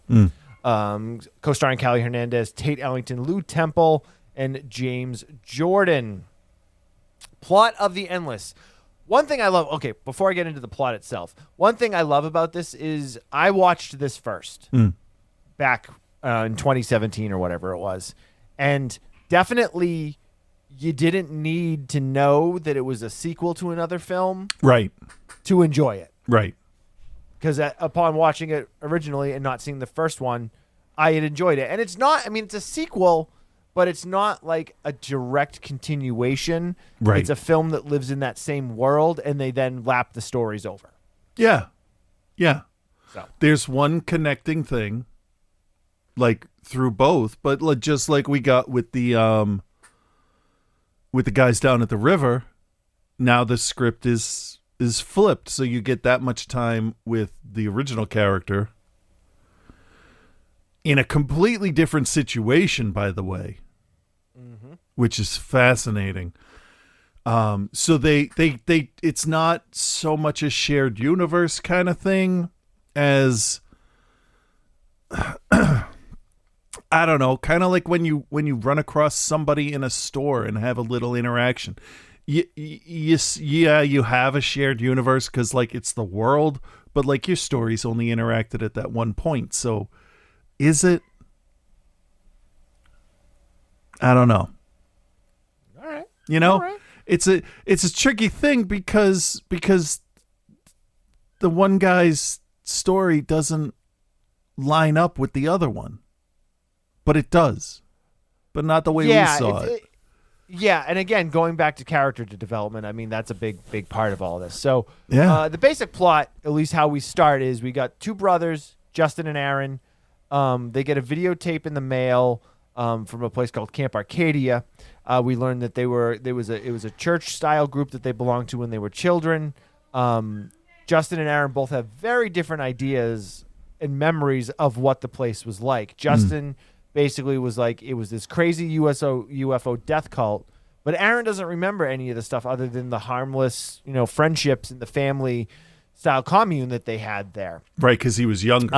Co-starring Callie Hernandez, Tate Ellington, Lou Temple, and James Jordan. Plot of The Endless. One thing I love, okay, before I get into the plot itself, one thing I love about this is I watched this first back in 2017 or whatever it was. And definitely you didn't need to know that it was a sequel to another film Right. to enjoy it. Right. Because upon watching it originally and not seeing the first one, I had enjoyed it. And it's not, I mean, it's a sequel, but it's not like a direct continuation. Right. It's a film that lives in that same world, and they then lap the stories over. Yeah. Yeah. So There's one connecting thing, like through both, but just like we got with the guys down at the river, now the script is flipped, so you get that much time with the original character in a completely different situation, by the way, which is fascinating. So they it's not so much a shared universe kind of thing as I don't know, kind of like when you run across somebody in a store and have a little interaction. You have a shared universe because like it's the world, but like your story's only interacted at that one point. So is it? I don't know. all right. You know, All right. it's a tricky thing because the one guy's story doesn't line up with the other one, but it does, but not the way we saw it. Yeah, and again, going back to character development, I mean, that's a big part of all this. So Yeah. the basic plot, at least how we start, is we got two brothers, Justin and Aaron. They get a videotape in the mail from a place called Camp Arcadia. We learned that it was a church style group that they belonged to when they were children. Justin and Aaron both have very different ideas and memories of what the place was like. Justin basically was like, it was this crazy UFO death cult, but Aaron doesn't remember any of the stuff other than the harmless, friendships and the family style commune that they had there. Right, because he was younger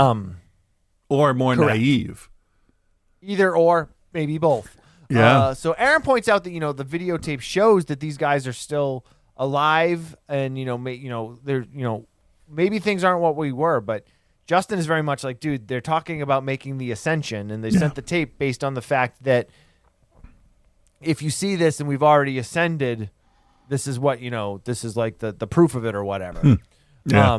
or more correct. naive. Either or, maybe both. Yeah. So Aaron points out that the videotape shows that these guys are still alive, and they're maybe things aren't what we were, but Justin is very much like, dude, they're talking about making the ascension, and they sent the tape based on the fact that if you see this and we've already ascended, this is what this is like the proof of it or whatever. Yeah.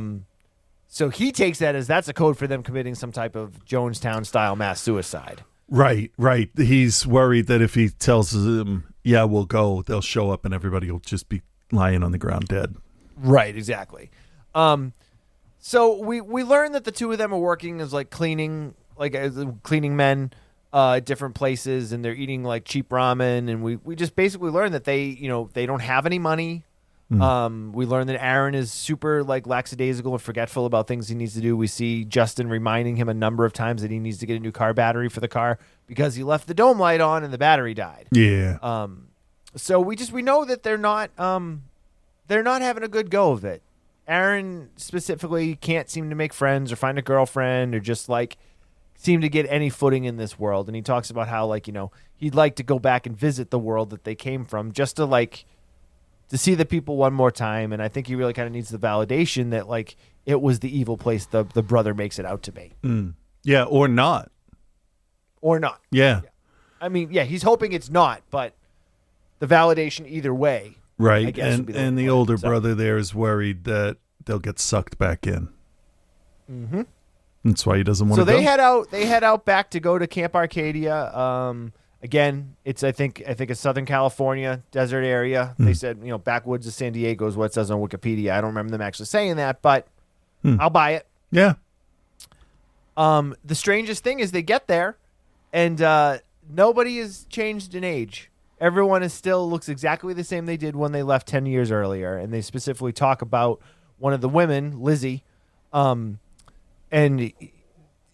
So he takes that as that's a code for them committing some type of Jonestown style mass suicide. Right. He's worried that if he tells them, yeah, we'll go, they'll show up and everybody will just be lying on the ground dead. Right, exactly. So we learn that the two of them are working as cleaning men at different places, and they're eating cheap ramen, and we just basically learn that they don't have any money. We learn that Aaron is super lackadaisical and forgetful about things he needs to do. We see Justin reminding him a number of times that he needs to get a new car battery for the car because he left the dome light on and the battery died. Yeah. So we know that they're not having a good go of it. Aaron specifically can't seem to make friends or find a girlfriend or just seem to get any footing in this world. And he talks about how he'd like to go back and visit the world that they came from just to to see the people one more time, and I think he really kind of needs the validation that like it was the evil place the brother makes it out to be. Yeah, or not. Or not. Yeah. I mean, yeah, he's hoping it's not, but the validation either way. Right. I guess, would be And the point. older So- brother there is worried that they'll get sucked back in. Mm-hmm. That's why he doesn't want So to go. they head out back to go to Camp Arcadia. Again, it's I think it's Southern California desert area. They said backwoods of San Diego is what it says on Wikipedia. I don't remember them actually saying that, but I'll buy it. Yeah. The strangest thing is they get there, and nobody has changed in age. Everyone is still looks exactly the same they did when they left 10 years earlier. And they specifically talk about one of the women, Lizzie, and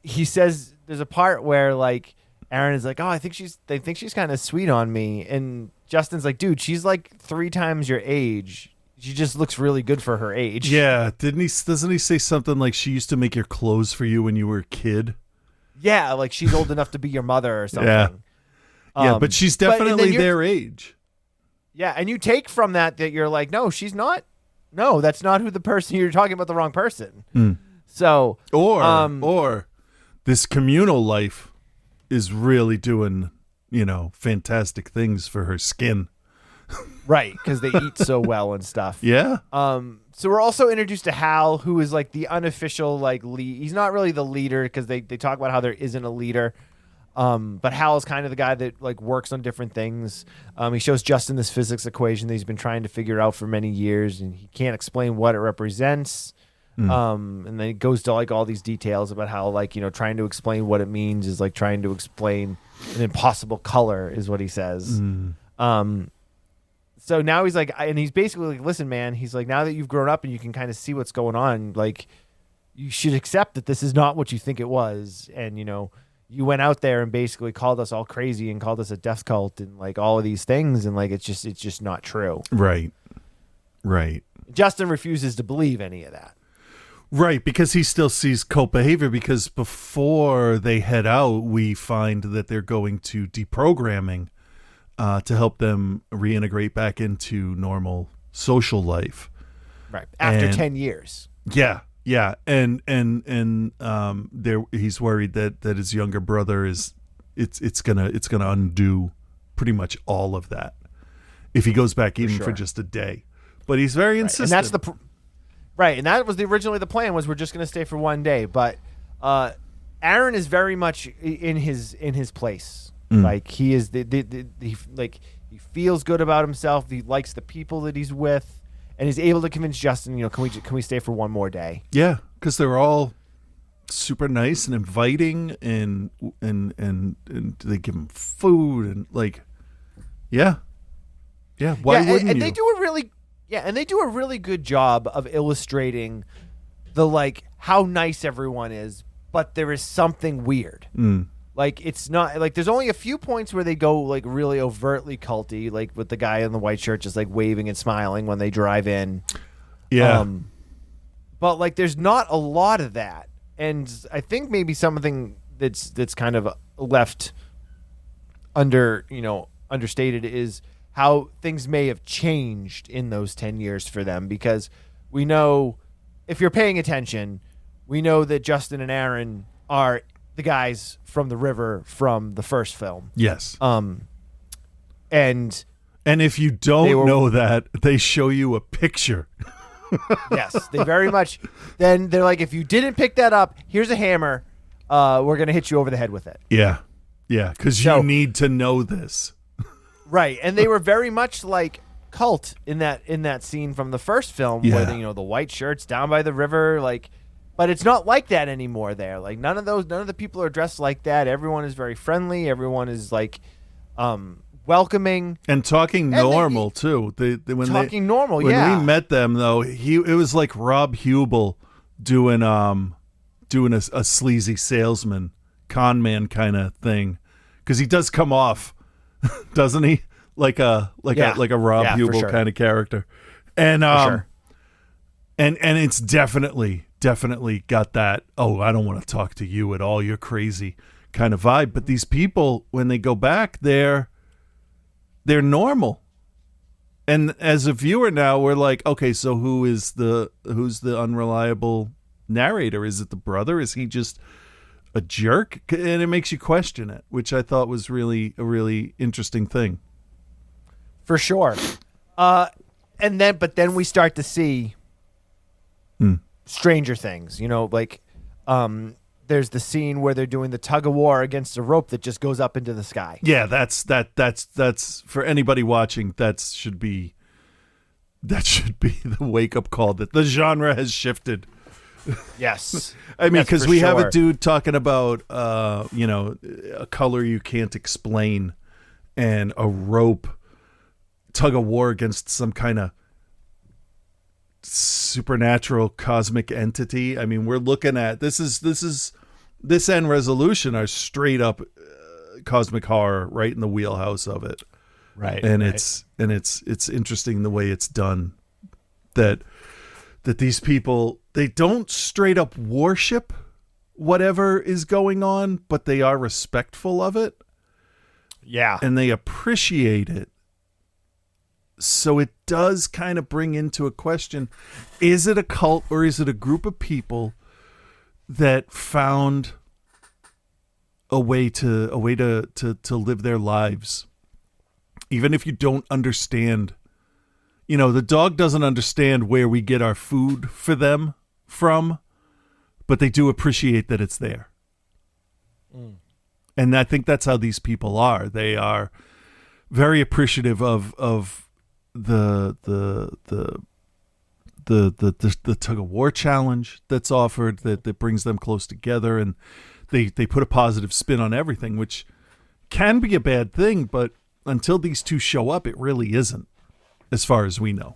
he says there's a part where like Aaron is like, oh, they think she's kind of sweet on me, and Justin's like, dude, she's like 3 times your age. She just looks really good for her age. Yeah. Doesn't he say something like she used to make your clothes for you when you were a kid? Yeah, like she's old enough to be your mother or something. Yeah. Yeah, but she's and then definitely you're- their age. Yeah, and you take from that you're like, no, she's not. No, that's not who the person you're talking about. The wrong person. So Or this communal life is really doing, fantastic things for her skin. right, because they eat so well and stuff. Yeah. So we're also introduced to Hal, who is like the unofficial like lead. He's not really the leader because they talk about how there isn't a leader. But Hal is kind of the guy that like works on different things. He shows Justin this physics equation that he's been trying to figure out for many years, and he can't explain what it represents. And then he goes to like all these details about how like trying to explain what it means is like trying to explain an impossible color is what he says. So now he's like, and he's basically like, listen, man, he's like, now that you've grown up and you can kind of see what's going on, like you should accept that this is not what you think it was. And, you went out there and basically called us all crazy and called us a death cult and like all of these things. And like, it's just not true. Right. Right. Justin refuses to believe any of that. Right, because he still sees cult behavior, because before they head out, we find that they're going to deprogramming to help them reintegrate back into normal social life. Right. After And- 10 years. Yeah, yeah, and there he's worried that his younger brother it's gonna undo pretty much all of that if he goes back even for sure. just a day. But he's very insistent. And that's right. And that was originally the plan was we're just going to stay for one day. But Aaron is very much in his place. Like he is he feels good about himself. He likes the people that he's with, and he's able to convince Justin. Can we stay for one more day? Yeah, because they're all super nice and inviting, and they give him food and like, yeah. Why wouldn't and you? they do a really good job of illustrating the like how nice everyone is, but there is something weird. Like it's not like there's only a few points where they go like really overtly culty, like with the guy in the white shirt just like waving and smiling when they drive in. Yeah. But like there's not a lot of that. And I think maybe something that's kind of left understated is how things may have changed in those 10 years for them, because we know, if you're paying attention, we know that Justin and Aaron are the guys from the river from the first film. Yes. And if you don't know that, they show you a picture. yes, they very much. Then they're like, if you didn't pick that up, here's a hammer. We're gonna hit you over the head with it. Yeah, because you need to know this. Right, and they were very much like cult in that scene from the first film where the white shirts down by the river, like. But it's not like that anymore there. Like none of the people are dressed like that. Everyone is very friendly. Everyone is like welcoming and talking normal too. When we met them though, it was like Rob Hubel doing a sleazy salesman, con man kind of thing, because he does come off, doesn't he? Like a Rob Hubel kind of character, and and it's definitely got that, oh, I don't want to talk to you at all, you're crazy kind of vibe. But these people, when they go back, they're normal. And as a viewer now, we're like, okay, so who's the unreliable narrator? Is it the brother? Is he just a jerk? And it makes you question it, which I thought was really a really interesting thing. For sure. But then we start to see stranger things, like, there's the scene where they're doing the tug of war against a rope that just goes up into the sky. Yeah, that's for anybody watching. That should be the wake up call that the genre has shifted. Yes. I mean, because we have a sure. dude talking about a color you can't explain and a rope tug of war against some kind of supernatural cosmic entity. I mean, we're looking at this end resolution are straight up cosmic horror, right in the wheelhouse of it. Right. And right. it's interesting the way it's done, that these people, they don't straight up worship whatever is going on, but they are respectful of it. Yeah. And they appreciate it. So it does kind of bring into a question, is it a cult or is it a group of people that found a way to live their lives? Even if you don't understand, the dog doesn't understand where we get our food for them from, but they do appreciate that it's there. And I think that's how these people are. They are very appreciative of the tug of war challenge that's offered, that brings them close together, and they put a positive spin on everything, which can be a bad thing, but until these two show up, it really isn't, as far as we know.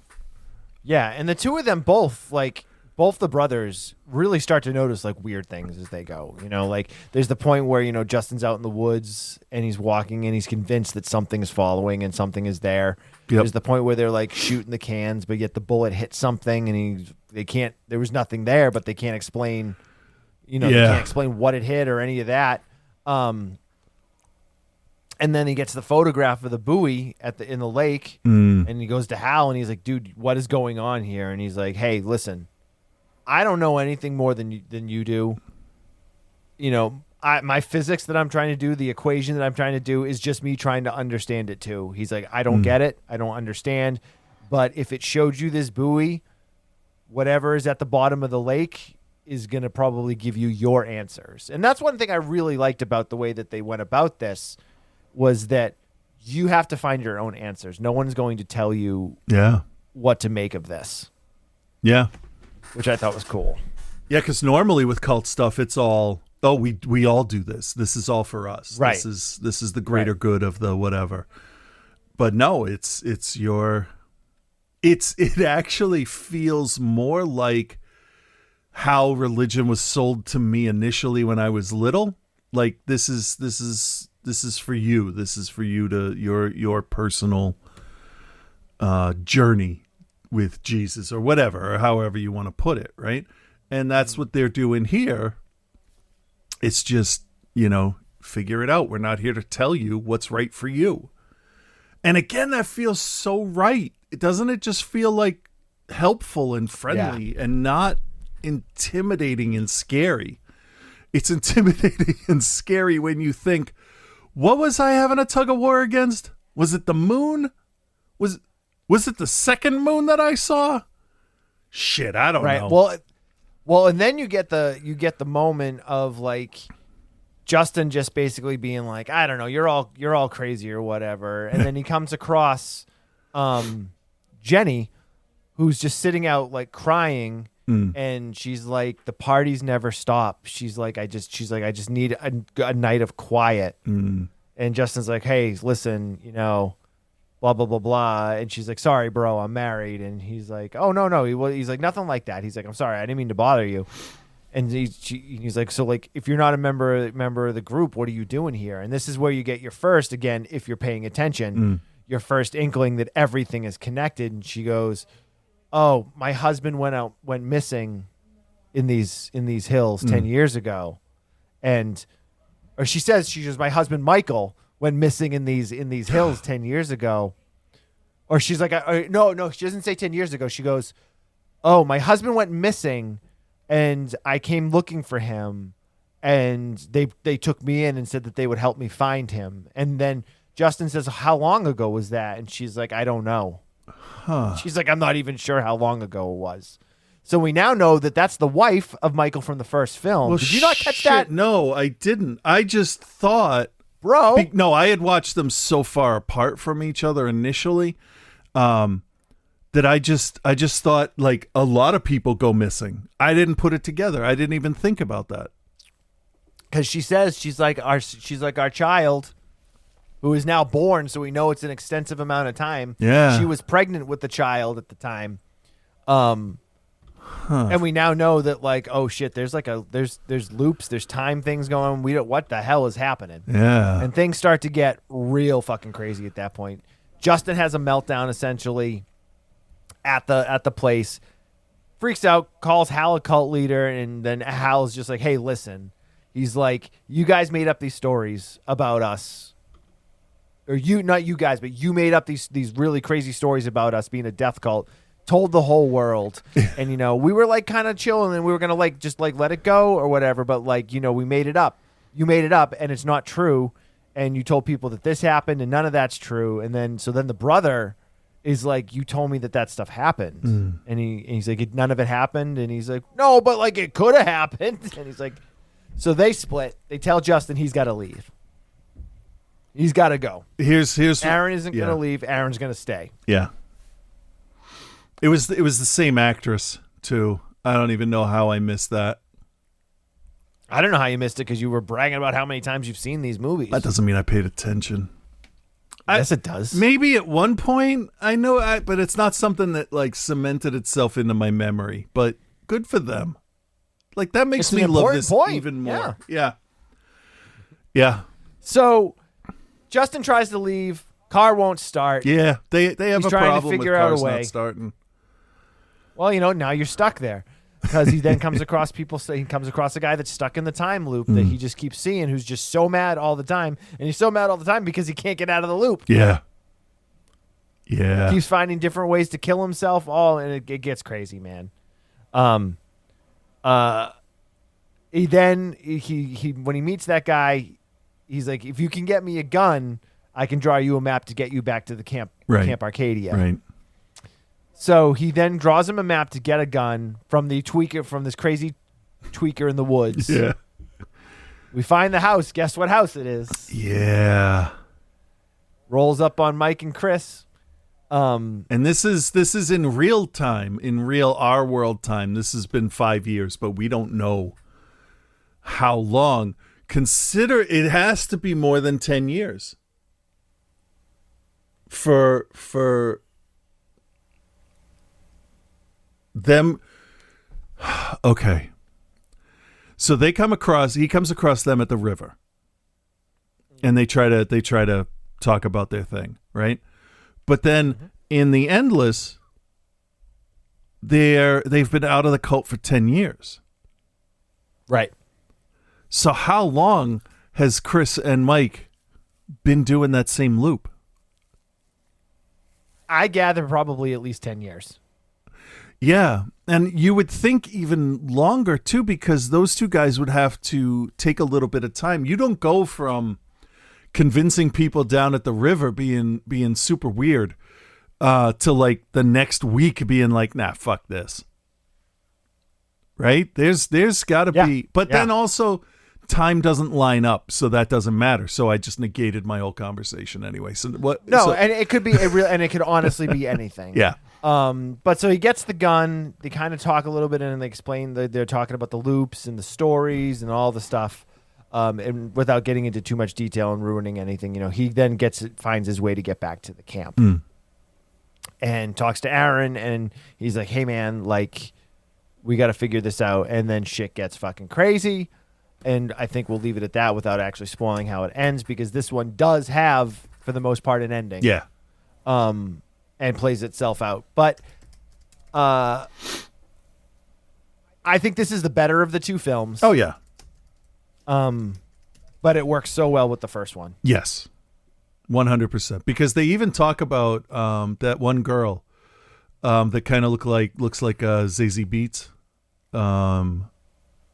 Yeah, and the two of them both the brothers really start to notice like weird things as they go. Like there's the point where, Justin's out in the woods and he's walking and he's convinced that something is following and something is there. Yep. There's the point where they're like shooting the cans, but yet the bullet hit something and there was nothing there, but they can't explain, they can't explain what it hit or any of that. And then he gets the photograph of the buoy in the lake, and he goes to Hal and he's like, dude, what is going on here? And he's like, hey, listen, I don't know anything more than you do. My physics that I'm trying to do, the equation that I'm trying to do is just me trying to understand it too. He's like, I don't get it. I don't understand. But if it showed you this buoy, whatever is at the bottom of the lake is going to probably give you your answers. And that's one thing I really liked about the way that they went about this, was that you have to find your own answers. No one's going to tell you what to make of this. Yeah. Which I thought was cool. Yeah, because normally with cult stuff, it's all, we all do this. This is all for us. Right. This is the greater good of the whatever. But no, it actually feels more like how religion was sold to me initially when I was little. Like this is for you. This is for you to your personal journey with Jesus or whatever, or however you want to put it, right? And that's what they're doing here. It's just, figure it out. We're not here to tell you what's right for you. And again, that feels so right. Doesn't it just feel like helpful and friendly and not intimidating and scary? It's intimidating and scary when you think, what was I having a tug of war against? Was it the moon? Was it the second moon that I saw? Shit, I don't know. Well, and then you get the moment of like Justin just basically being like, I don't know, you're all crazy or whatever. And then he comes across Jenny, who's just sitting out like crying, and she's like, the parties never stop. She's like, I just need a night of quiet. And Justin's like, hey, listen, blah, blah, blah, blah. And she's like, sorry, bro, I'm married. And he's like, oh, no. He's like, nothing like that. He's like, I'm sorry, I didn't mean to bother you. And he's like, so like, if you're not a member of the group, what are you doing here? And this is where you get your first, again, if you're paying attention, your first inkling that everything is connected. And she goes, oh, my husband went missing in these hills 10 years ago. Or she says, my husband Michael went missing in these hills 10 years ago. Or she's like, no, she doesn't say 10 years ago. She goes, oh, my husband went missing and I came looking for him and they took me in and said that they would help me find him. And then Justin says, how long ago was that? And she's like, I don't know. She's like, I'm not even sure how long ago it was. So we now know that that's the wife of Michael from the first film. Well, Did you not catch shit, that? No, I didn't. I just thought, Bro. no, I had watched them so far apart from each other initially, that I just thought like a lot of people go missing. I didn't put it together. I didn't even think about that. Because she says she's like our child, who is now born, so we know it's an extensive amount of time. Yeah. She was pregnant with the child at the time. And we now know that, like, oh shit, there's loops, there's time things going on. We don't, what the hell is happening? Yeah. And things start to get real fucking crazy at that point. Justin has a meltdown essentially at the place, freaks out, calls Hal a cult leader, and then Hal's just like, hey, listen. He's like, you guys made up these stories about us. Or you, not you guys, but you made up these really crazy stories about us being a death cult, told the whole world. And, we were like kind of chilling and we were going to like just like let it go or whatever. But like, we made it up. You made it up and it's not true. And you told people that this happened and none of that's true. And then the brother is like, you told me that stuff happened. And he's like, none of it happened. And he's like, no, but like it could have happened. And he's like, so they split. They tell Justin he's got to leave. He's got to go. Here's Aaron isn't going to leave. Aaron's going to stay. Yeah. It was the same actress too. I don't even know how I missed that. I don't know how you missed it because you were bragging about how many times you've seen these movies. That doesn't mean I paid attention. Yes, it does. Maybe at one point I know, but it's not something that like cemented itself into my memory. But good for them. Like that makes me love this even more. Yeah. So Justin tries to leave. Car won't start. Yeah, they have He's a trying to problem figure with out a cars way. not starting. Well, now you're stuck there because he then comes across he comes across a guy that's stuck in the time loop that he just keeps seeing, who's just so mad all the time, and he's so mad all the time because he can't get out of the loop. Yeah. Keeps finding different ways to kill himself. And it gets crazy, man. He when he meets that guy, he's like, if you can get me a gun, I can draw you a map to get you back to the Camp Arcadia. Right. So he then draws him a map to get a gun from this crazy tweaker in the woods. Yeah. We find the house. Guess what house it is? Yeah. Rolls up on Mike and Chris. And this is in real time, in real our world time. This has been 5 years, but we don't know how long. Consider it has to be more than 10 years for them. Okay. So he comes across them at the river, and they try to talk about their thing, right? But then in the Endless, they've been out of the cult for 10 years. Right. So how long has Chris and Mike been doing that same loop? I gather probably at least 10 years. Yeah. And you would think even longer too, because those two guys would have to take a little bit of time. You don't go from convincing people down at the river being super weird to like the next week being like, nah, fuck this. Right? There's got to be, but then also time doesn't line up, so that doesn't matter. So I just negated my whole conversation anyway. So what? No, so, and it could be and it could honestly be anything. Yeah. But so he gets the gun. They kind of talk a little bit and they explain they're talking about the loops and the stories and all the stuff. And without getting into too much detail and ruining anything, he then finds his way to get back to the camp and talks to Aaron, and he's like, "Hey man, like we got to figure this out." And then shit gets fucking crazy. And I think we'll leave it at that without actually spoiling how it ends, because this one does have, for the most part, an ending. Yeah. And plays itself out. But I think this is the better of the two films. Oh, yeah. But it works so well with the first one. Yes. 100%. Because they even talk about that one girl that kind of looks like Zazie Beetz.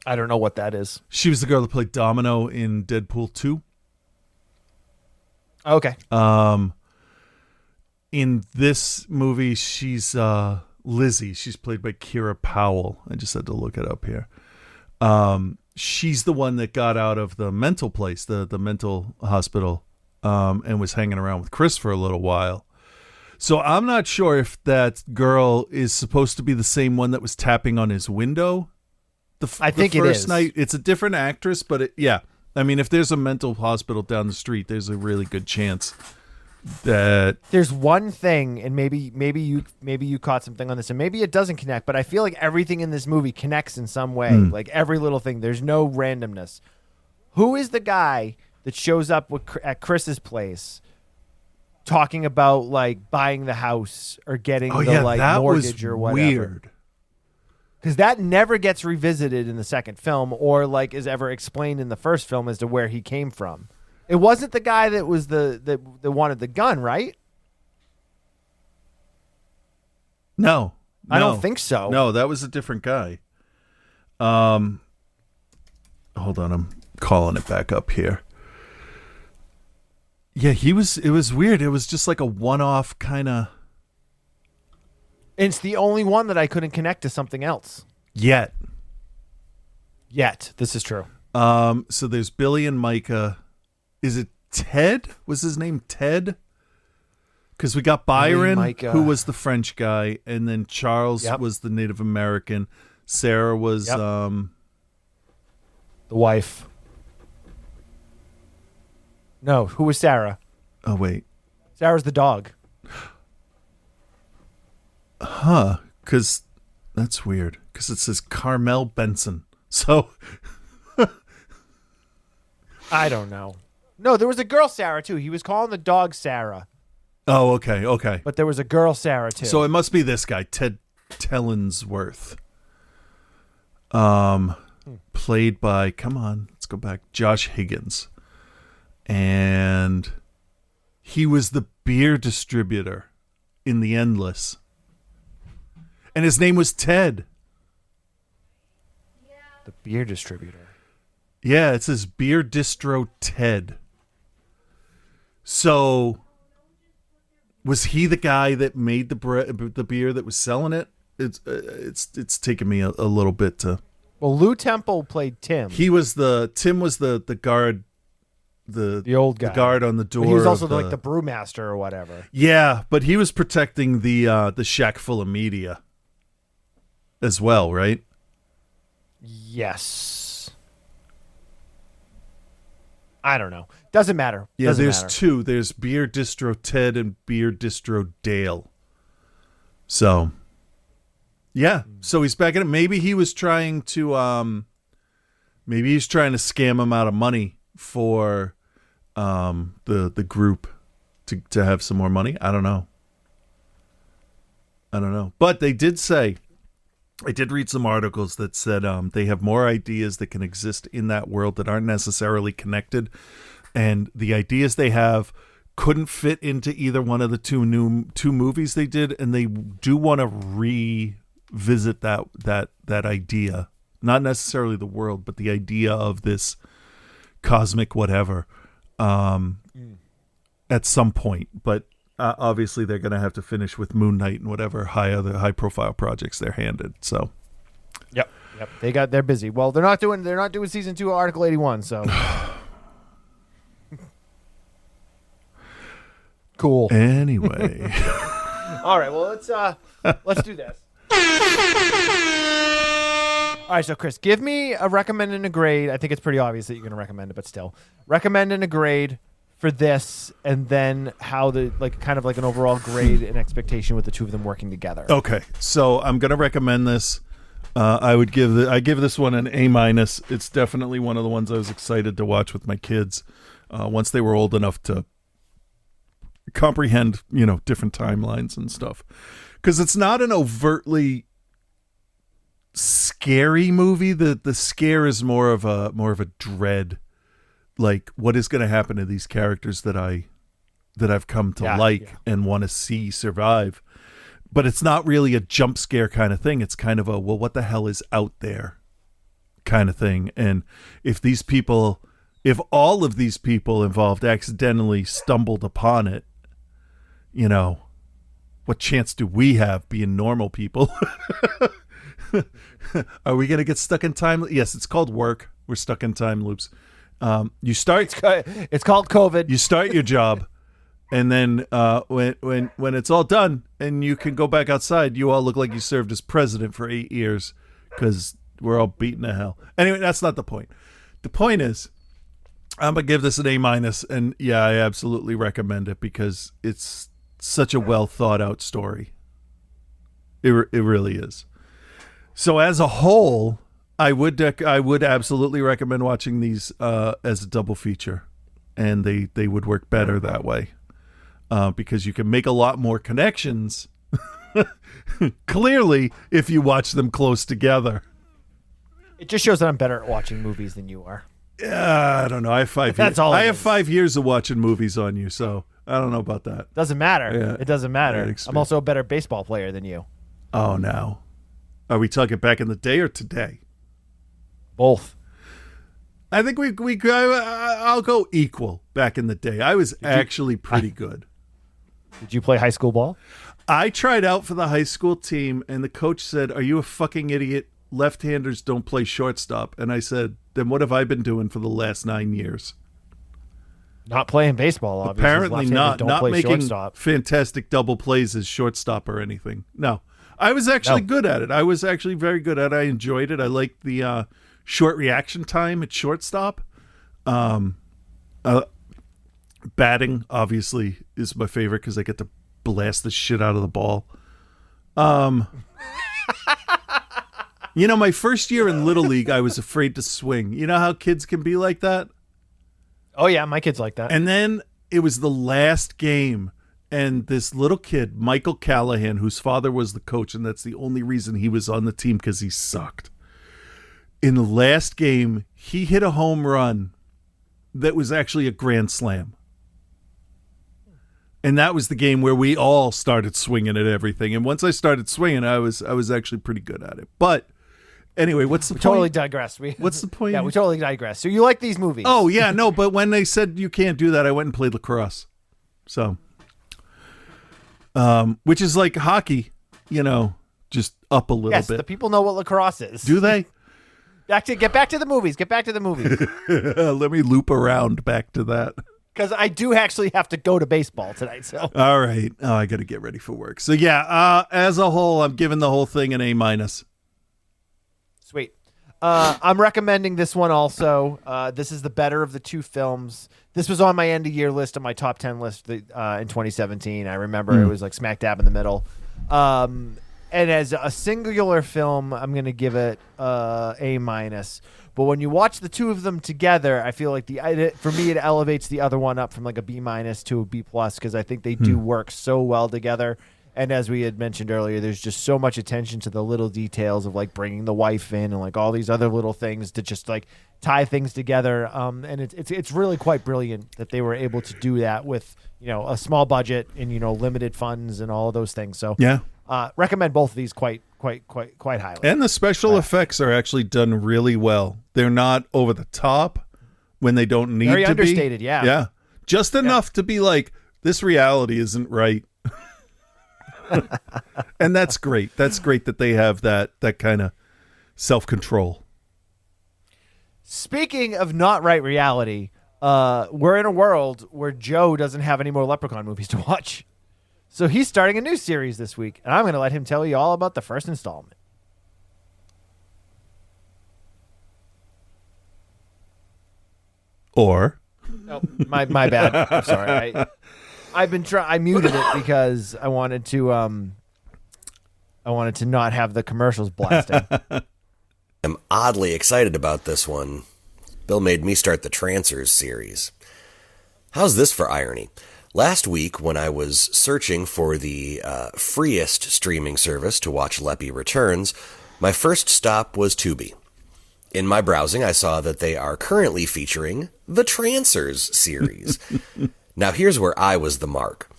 I don't know what that is. She was the girl that played Domino in Deadpool 2. Okay. In this movie, she's Lizzie. She's played by Kira Powell. I just had to look it up here. She's the one that got out of the mental place, the mental hospital, and was hanging around with Chris for a little while. So I'm not sure if that girl is supposed to be the same one that was tapping on his window. I think the it first is. night. It's a different actress, but yeah. I mean, if there's a mental hospital down the street, there's a really good chance that there's one thing, and maybe you caught something on this, and maybe it doesn't connect, but I feel like everything in this movie connects in some way. Like every little thing. There's no randomness. Who is the guy that shows up at Chris's place talking about like buying the house or getting that mortgage was or whatever? weird. Because that never gets revisited in the second film or like is ever explained in the first film as to where he came from. It wasn't the guy that was that wanted the gun, right? No, I don't think so. No, that was a different guy. Hold on, I'm calling it back up here. Yeah, it was weird. It was just like a one-off kind of. It's the only one that I couldn't connect to something else. Yet. This is true. So there's Billy and Micah. Is it Ted? Was his name Ted? Because we got Byron, who was the French guy, and then Charles was the Native American. Sarah was the wife. No, who was Sarah? Oh wait, Sarah's the dog. Huh? Because that's weird. Because it says Carmel Benson. So I don't know. No, there was a girl Sarah too. He was calling the dog Sarah. Oh, okay. But there was a girl Sarah too. So it must be this guy, Ted Tellensworth. Played by, come on, let's go back, Josh Higgins. And he was the beer distributor in The Endless. And his name was Ted. The beer distributor. Yeah, it says Beer Distro Ted. So, was he the guy that made the beer that was selling it? It's taken me a little bit to. Well, Lou Temple played Tim. Tim was the guard, the old guy, the guard on the door. But he was also like the brewmaster or whatever. Yeah, but he was protecting the shack full of media as well, right? Yes. I don't know. Doesn't matter. Yeah, Doesn't there's matter. two. There's Beer Distro Ted and Beer Distro Dale. So, yeah. So he's back in it. Maybe he was trying to scam him out of money for the group to have some more money. I don't know. But they did say, I did read some articles that said they have more ideas that can exist in that world that aren't necessarily connected. And the ideas they have couldn't fit into either one of the two movies they did. And they do want to revisit that idea. Not necessarily the world, but the idea of this cosmic whatever at some point. But obviously, they're going to have to finish with Moon Knight and whatever high profile projects they're handed. So, yep, they're busy. Well, they're not doing season 2 of Article 81. So, cool. Anyway, all right. Well, let's do this. All right, so Chris, give me a recommend and a grade. I think it's pretty obvious that you're going to recommend it, but still, recommend and a grade for this, and then how kind of like an overall grade and expectation with the two of them working together. Okay, so I'm gonna recommend this. I give this one an A-. It's definitely one of the ones I was excited to watch with my kids once they were old enough to comprehend, different timelines and stuff. Because it's not an overtly scary movie. The scare is more of a dread. Like, what is going to happen to these characters that I that I've come to Yeah, like yeah. and want to see survive. But it's not really a jump scare kind of thing. It's kind of a, well, what the hell is out there kind of thing. And if all of these people involved accidentally stumbled upon it, you know, what chance do we have being normal people? Are we going to get stuck in time? Yes, it's called work. We're stuck in time loops. You start. It's called COVID. You start your job, and then when it's all done and you can go back outside, you all look like you served as president for 8 years because we're all beaten to hell. Anyway, that's not the point. The point is, I'm gonna give this an A-, and yeah, I absolutely recommend it because it's such a well thought out story. It really is. So as a whole, I would absolutely recommend watching these as a double feature, and they would work better that way because you can make a lot more connections. Clearly, if you watch them close together. It just shows that I'm better at watching movies than you are. Yeah, I don't know. I have 5 years. That's all it I have is. 5 years of watching movies on you, so I don't know about that. Doesn't matter. Yeah. It doesn't matter. That experience. I'm also a better baseball player than you. Oh, now. Are we talking back in the day or today? Both. I think I'll go equal back in the day. I was actually pretty good. Did you play high school ball? I tried out for the high school team, and the coach said, "Are you a fucking idiot? Left-handers don't play shortstop." And I said, "Then what have I been doing for the last 9 years?" Not playing baseball, obviously. Apparently Left-handers not play making shortstop. fantastic double plays as shortstop or anything. No. I was actually good at it. I was actually very good at it. I enjoyed it. I liked the short reaction time at shortstop. Batting, obviously, is my favorite because I get to blast the shit out of the ball. You know, my first year in Little League, I was afraid to swing. You know how kids can be like that? Oh, yeah, my kid's like that. And then it was the last game, and this little kid, Michael Callahan, whose father was the coach, and that's the only reason he was on the team because he sucked. In the last game, he hit a home run that was actually a grand slam. And that was the game where we all started swinging at everything. And once I started swinging, I was actually pretty good at it. But anyway, what's the point? Totally digress. What's the point? Yeah, we totally digress. So you like these movies? Oh, yeah, no, but when they said you can't do that, I went and played lacrosse. So, which is like hockey, you know, just up a little yes, bit. the people know what lacrosse is. Do they? Get back to the movies. Get back to the movies. Let me loop around back to that. Because I do actually have to go to baseball tonight. So All right. Oh, I got to get ready for work. So, yeah, as a whole, I'm giving the whole thing an A-. sweet. I'm recommending this one also. This is the better of the two films. This was on my end of year list, on my top 10 list in 2017. I remember it was like smack dab in the middle. And as a singular film, I'm going to give it A-. But when you watch the two of them together, I feel like for me it elevates the other one up from like a B- to a B+ because I think they do work so well together. And as we had mentioned earlier, there's just so much attention to the little details of like bringing the wife in and like all these other little things to just like tie things together. And it's really quite brilliant that they were able to do that with, you know, a small budget and, you know, limited funds and all of those things. So Yeah. recommend both of these quite highly. And the special effects are actually done really well. They're not over the top when they don't need Very to understated, be. yeah. Yeah. Just enough to be like, this reality isn't right. And that's great. That's great that they have that kind of self-control. Speaking of not right reality, we're in a world where Joe doesn't have any more Leprechaun movies to watch. So he's starting a new series this week, and I'm going to let him tell you all about the first installment. Or Oh, my bad. I'm sorry. I muted it because I wanted to not have the commercials blasting. I'm oddly excited about this one. Bill made me start the Trancers series. How's this for irony? Last week, when I was searching for the freest streaming service to watch Leppy Returns, my first stop was Tubi. In my browsing, I saw that they are currently featuring the Trancers series. Now here's where I was the mark.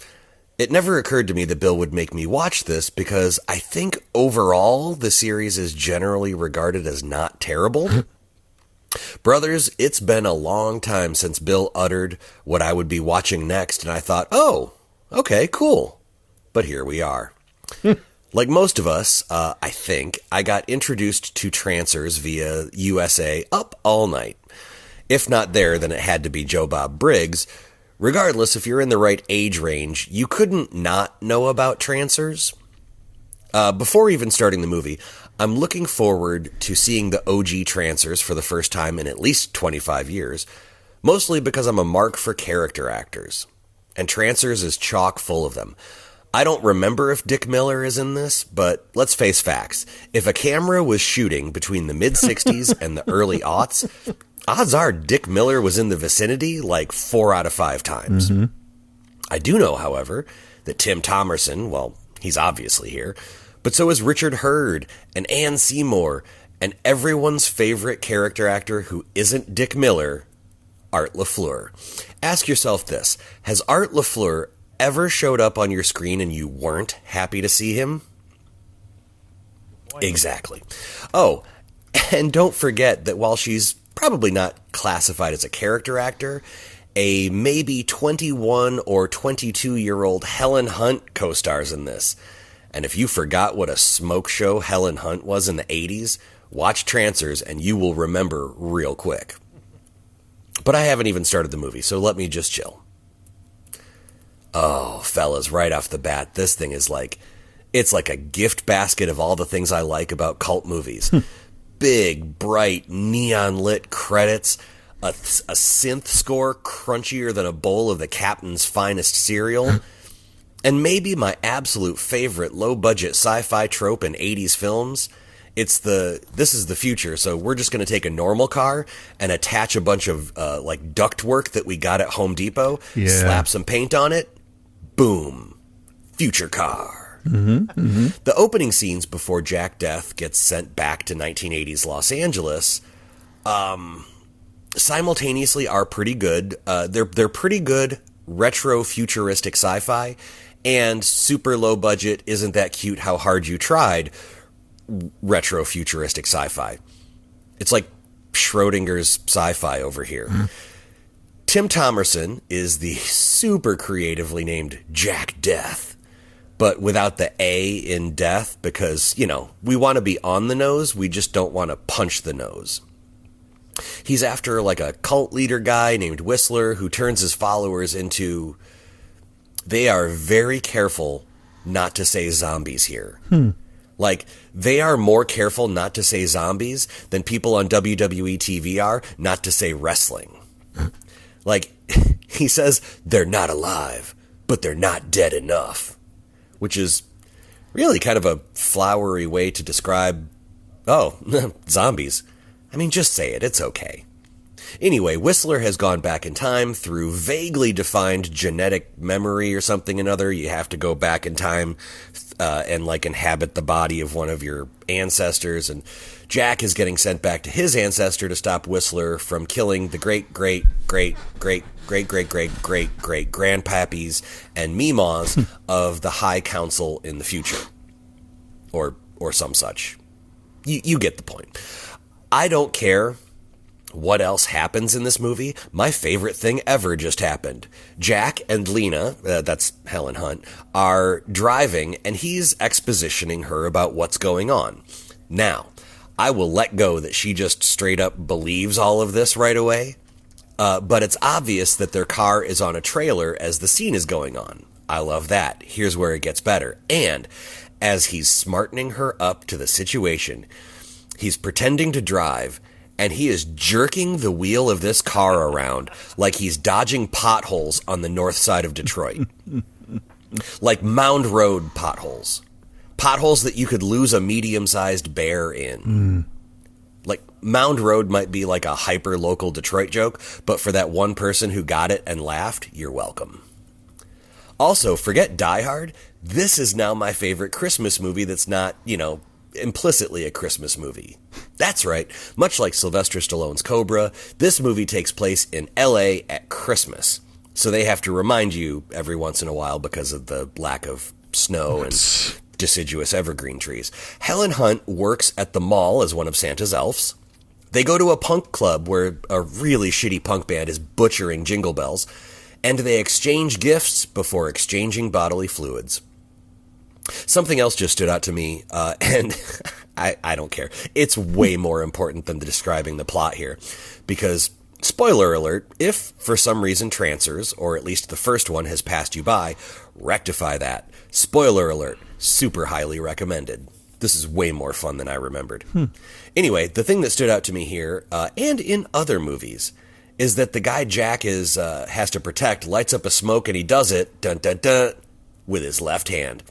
It never occurred to me that Bill would make me watch this because I think overall the series is generally regarded as not terrible. Brothers, it's been a long time since Bill uttered what I would be watching next, and I thought, oh, okay, cool. But here we are. Like most of us, I think, I got introduced to Trancers via USA Up All Night. If not there, then it had to be Joe Bob Briggs. Regardless, if you're in the right age range, you couldn't not know about Trancers. Before even starting the movie, I'm looking forward to seeing the OG Trancers for the first time in at least 25 years, mostly because I'm a mark for character actors. And Trancers is chock full of them. I don't remember if Dick Miller is in this, but let's face facts. If a camera was shooting between the mid-60s and the early aughts, odds are Dick Miller was in the vicinity like 4 out of 5 times. Mm-hmm. I do know, however, that Tim Thomerson, well, he's obviously here, but so is Richard Hurd and Ann Seymour and everyone's favorite character actor who isn't Dick Miller, Art LaFleur. Ask yourself this. Has Art LaFleur ever showed up on your screen and you weren't happy to see him? Exactly. Oh, and don't forget that while she's probably not classified as a character actor, a maybe 21 or 22-year-old Helen Hunt co-stars in this. And if you forgot what a smoke show Helen Hunt was in the 80s, watch Trancers and you will remember real quick. But I haven't even started the movie, so let me just chill. Oh, fellas, right off the bat, this thing is it's like a gift basket of all the things I like about cult movies. Big, bright, neon-lit credits, a synth score crunchier than a bowl of the captain's finest cereal, and maybe my absolute favorite low-budget sci-fi trope in 80s films. This is the future, so we're just going to take a normal car and attach a bunch of ductwork that we got at Home Depot, slap some paint on it, boom, future car. Mm-hmm, mm-hmm. The opening scenes before Jack Death gets sent back to 1980s Los Angeles simultaneously are pretty good. They're pretty good retro futuristic sci-fi and super low budget, isn't that cute how hard you tried retro futuristic sci-fi. It's like Schrodinger's sci-fi over here. Mm-hmm. Tim Thomerson is the super creatively named Jack Death, but without the A in death because, we want to be on the nose, we just don't want to punch the nose. He's after like a cult leader guy named Whistler who turns his followers into... They are very careful not to say zombies here. They are more careful not to say zombies than people on WWE TV are not to say wrestling. He says they're not alive, but they're not dead enough, which is really kind of a flowery way to describe, zombies. I mean, just say it. It's okay. Anyway, Whistler has gone back in time through vaguely defined genetic memory or something another. You have to go back in time and inhabit the body of one of your ancestors. And Jack is getting sent back to his ancestor to stop Whistler from killing the great-great-great-great-great-great-great-grandpappies and meemaws of the High Council in the future. Or some such. You get the point. I don't care what else happens in this movie. My favorite thing ever just happened. Jack and Lena, that's Helen Hunt, are driving and he's expositioning her about what's going on. Now, I will let go that she just straight up believes all of this right away, but it's obvious that their car is on a trailer as the scene is going on. I love that. Here's where it gets better. And as he's smartening her up to the situation, he's pretending to drive, and he is jerking the wheel of this car around like he's dodging potholes on the north side of Detroit. Like Mound Road potholes. Potholes that you could lose a medium-sized bear in. Like, Mound Road might be like a hyper-local Detroit joke, but for that one person who got it and laughed, you're welcome. Also, forget Die Hard. This is now my favorite Christmas movie that's not, implicitly a Christmas movie. That's right. Much like Sylvester Stallone's Cobra, this movie takes place in L.A. at Christmas. so they have to remind you every once in a while because of the lack of snow and deciduous evergreen trees. Helen Hunt works at the mall as one of Santa's elves. They go to a punk club where a really shitty punk band is butchering Jingle Bells, and they exchange gifts before exchanging bodily fluids. Something else just stood out to me, and I don't care. It's way more important than describing the plot here, because, spoiler alert, if for some reason Trancers, or at least the first one, has passed you by, rectify that. Spoiler alert, super highly recommended. This is way more fun than I remembered. Anyway, the thing that stood out to me here, and in other movies, is that the guy Jack has to protect lights up a smoke, and he does it, dun dun dun, with his left hand.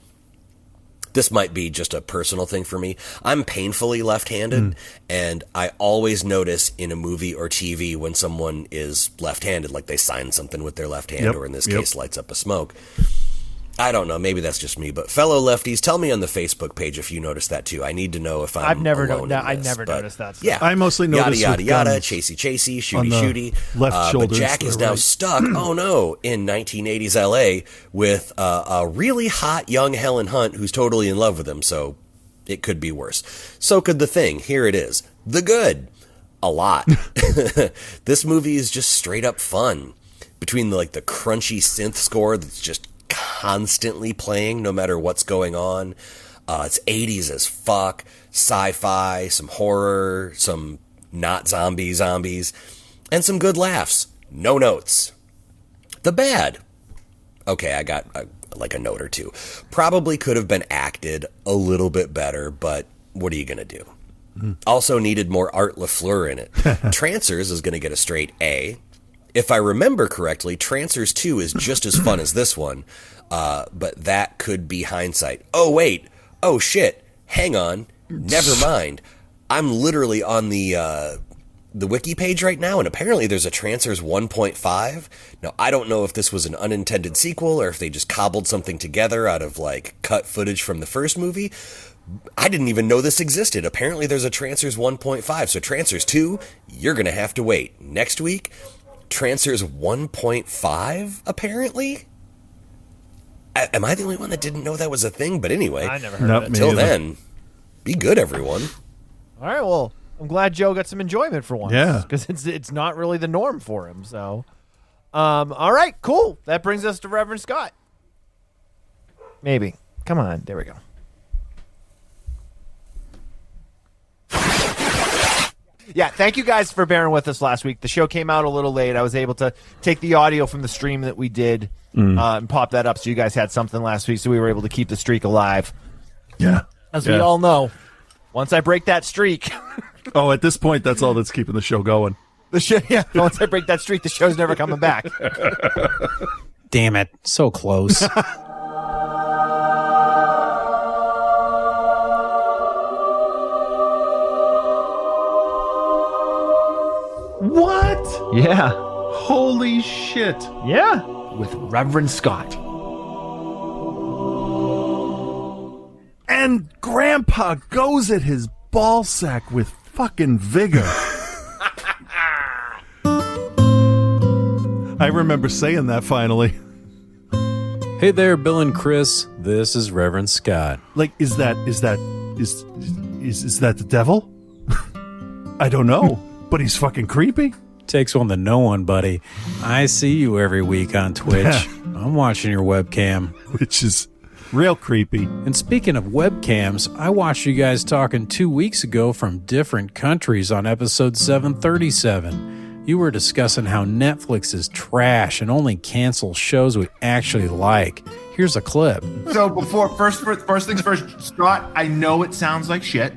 This might be just a personal thing for me. I'm painfully left-handed, and I always notice in a movie or TV when someone is left-handed, like they sign something with their left hand, or in this case, lights up a smoke. I don't know. Maybe that's just me. But fellow lefties, tell me on the Facebook page if you noticed that too. I need to know if I'm alone in I've this, never but noticed that stuff. I mostly noticed yada, yada, with chasey, chasey, on shooty, the shooty. left shoulder but Jack is now stuck, oh no, in 1980s LA with a really hot young Helen Hunt who's totally in love with him, so it could be worse. So could The Thing. Here it is. The Good. A lot. This movie is just straight up fun. Between the crunchy synth score that's just constantly playing no matter what's going on. It's 80s as fuck, sci-fi, some horror, some not zombies, and some good laughs. No notes. The bad. Okay, I got a note or two. Probably could have been acted a little bit better, but what are you going to do? Also needed more Art LaFleur in it. Trancers is going to get a straight A. If I remember correctly, Trancers 2 is just as fun as this one, but that could be hindsight. Oh, wait. Oh, shit. Hang on. Never mind. I'm literally on the wiki page right now, and apparently there's a Trancers 1.5. Now, I don't know if this was an unintended sequel or if they just cobbled something together out of, cut footage from the first movie. I didn't even know this existed. Apparently there's a Trancers 1.5, so Trancers 2, you're going to have to wait. Next week, Trancers 1.5, apparently? Am I the only one that didn't know that was a thing? But anyway, I never heard of it. Until then, be good, everyone. All right, well, I'm glad Joe got some enjoyment for once. Yeah. Because it's not really the norm for him. So, all right, cool. That brings us to Reverend Scott. Maybe. Come on. There we go. Yeah, thank you guys for bearing with us last week. The show came out a little late. I was able to take the audio from the stream that we did and pop that up so you guys had something last week, so we were able to keep the streak alive. Yeah. As we all know, once I break that streak... Oh, at this point, that's all that's keeping the show going. Once I break that streak, the show's never coming back. Damn it. So close. What? Yeah. Holy shit. Yeah. With Reverend Scott. And Grandpa goes at his ballsack with fucking vigor. I remember saying that finally. Hey there, Bill and Chris. This is Reverend Scott. Is that the devil? I don't know, but he's fucking creepy. Takes one to know one, buddy. I see you every week on Twitch. Yeah. I'm watching your webcam. Which is real creepy. And speaking of webcams, I watched you guys talking 2 weeks ago from different countries on episode 737. You were discussing how Netflix is trash and only cancels shows we actually like. Here's a clip. So first things first, Scott, I know it sounds like shit.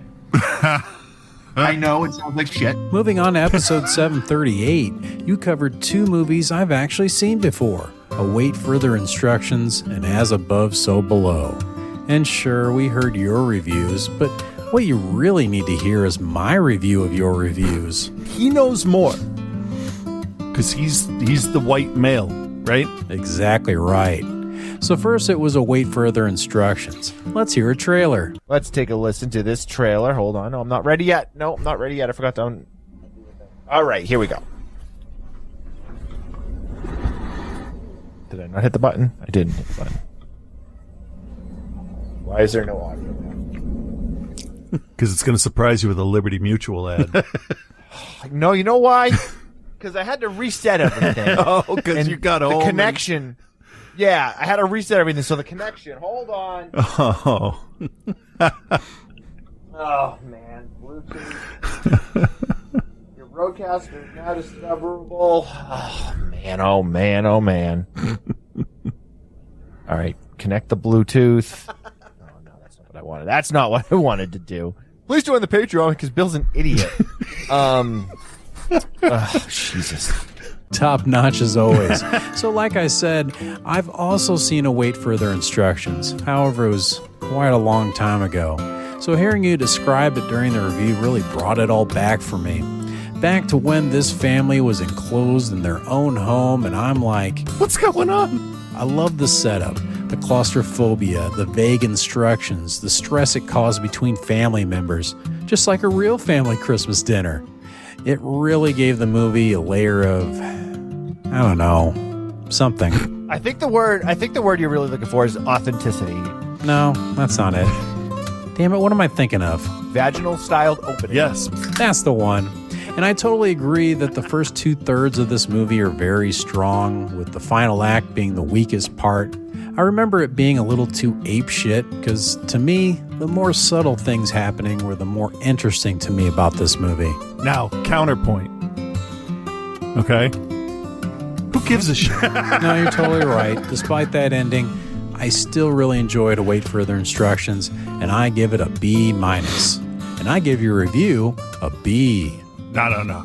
I know it sounds like shit. Moving on to episode 738, you covered 2 movies I've actually seen before. Await Further Instructions and As Above, So Below. And sure, we heard your reviews, but what you really need to hear is my review of your reviews. He knows more. Because he's the white male, right? Exactly right. So first it was Await Further Instructions. Let's hear a trailer. Let's take a listen to this trailer. Hold on. No, I'm not ready yet. No, I'm not ready yet. I forgot to... All right, here we go. Did I not hit the button? I didn't hit the button. Why is there no audio? Because it's going to surprise you with a Liberty Mutual ad. No, you know why? Because I had to reset everything. Oh, because you got the home. connection. Yeah, I had to reset everything. So the connection. Hold on. Oh. Oh, man. Bluetooth. Your roadcaster is now discoverable. Oh, man. Oh, man. Oh, man. All right. Connect the Bluetooth. Oh, no. That's not what I wanted. That's not what I wanted to do. Please join the Patreon because Bill's an idiot. Jesus. Top notch as always. So like I said, I've also seen Await Further Instructions. However, it was quite a long time ago. So hearing you describe it during the review really brought it all back for me. Back to when this family was enclosed in their own home, and I'm like, what's going on? I love the setup, the claustrophobia, the vague instructions, the stress it caused between family members, just like a real family Christmas dinner. It really gave the movie a layer of, I don't know, something. I think the word you're really looking for is authenticity. No, that's not it. Damn it, what am I thinking of? Vaginal styled opening. Yes. That's the one. And I totally agree that the first 2/3 of this movie are very strong, with the final act being the weakest part. I remember it being a little too apeshit, because to me, the more subtle things happening were the more interesting to me about this movie. Now, counterpoint. Okay? Who gives a shit? No, you're totally right. Despite that ending, I still really enjoy to Await Further Instructions, and I give it a B-. And I give your review a B. No.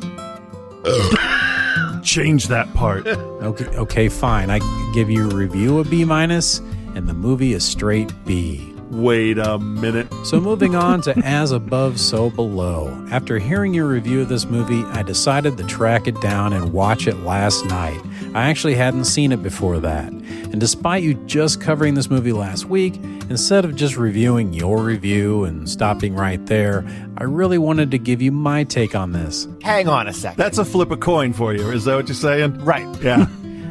Change that part. Okay, fine. I give you a review a B-, and the movie is straight B. Wait a minute. So moving on to As Above, So Below. After hearing your review of this movie, I decided to track it down and watch it last night. I actually hadn't seen it before that. And despite you just covering this movie last week, instead of just reviewing your review and stopping right there, I really wanted to give you my take on this. Hang on a second. That's a flip a coin for you. Is that what you're saying? Right. Yeah.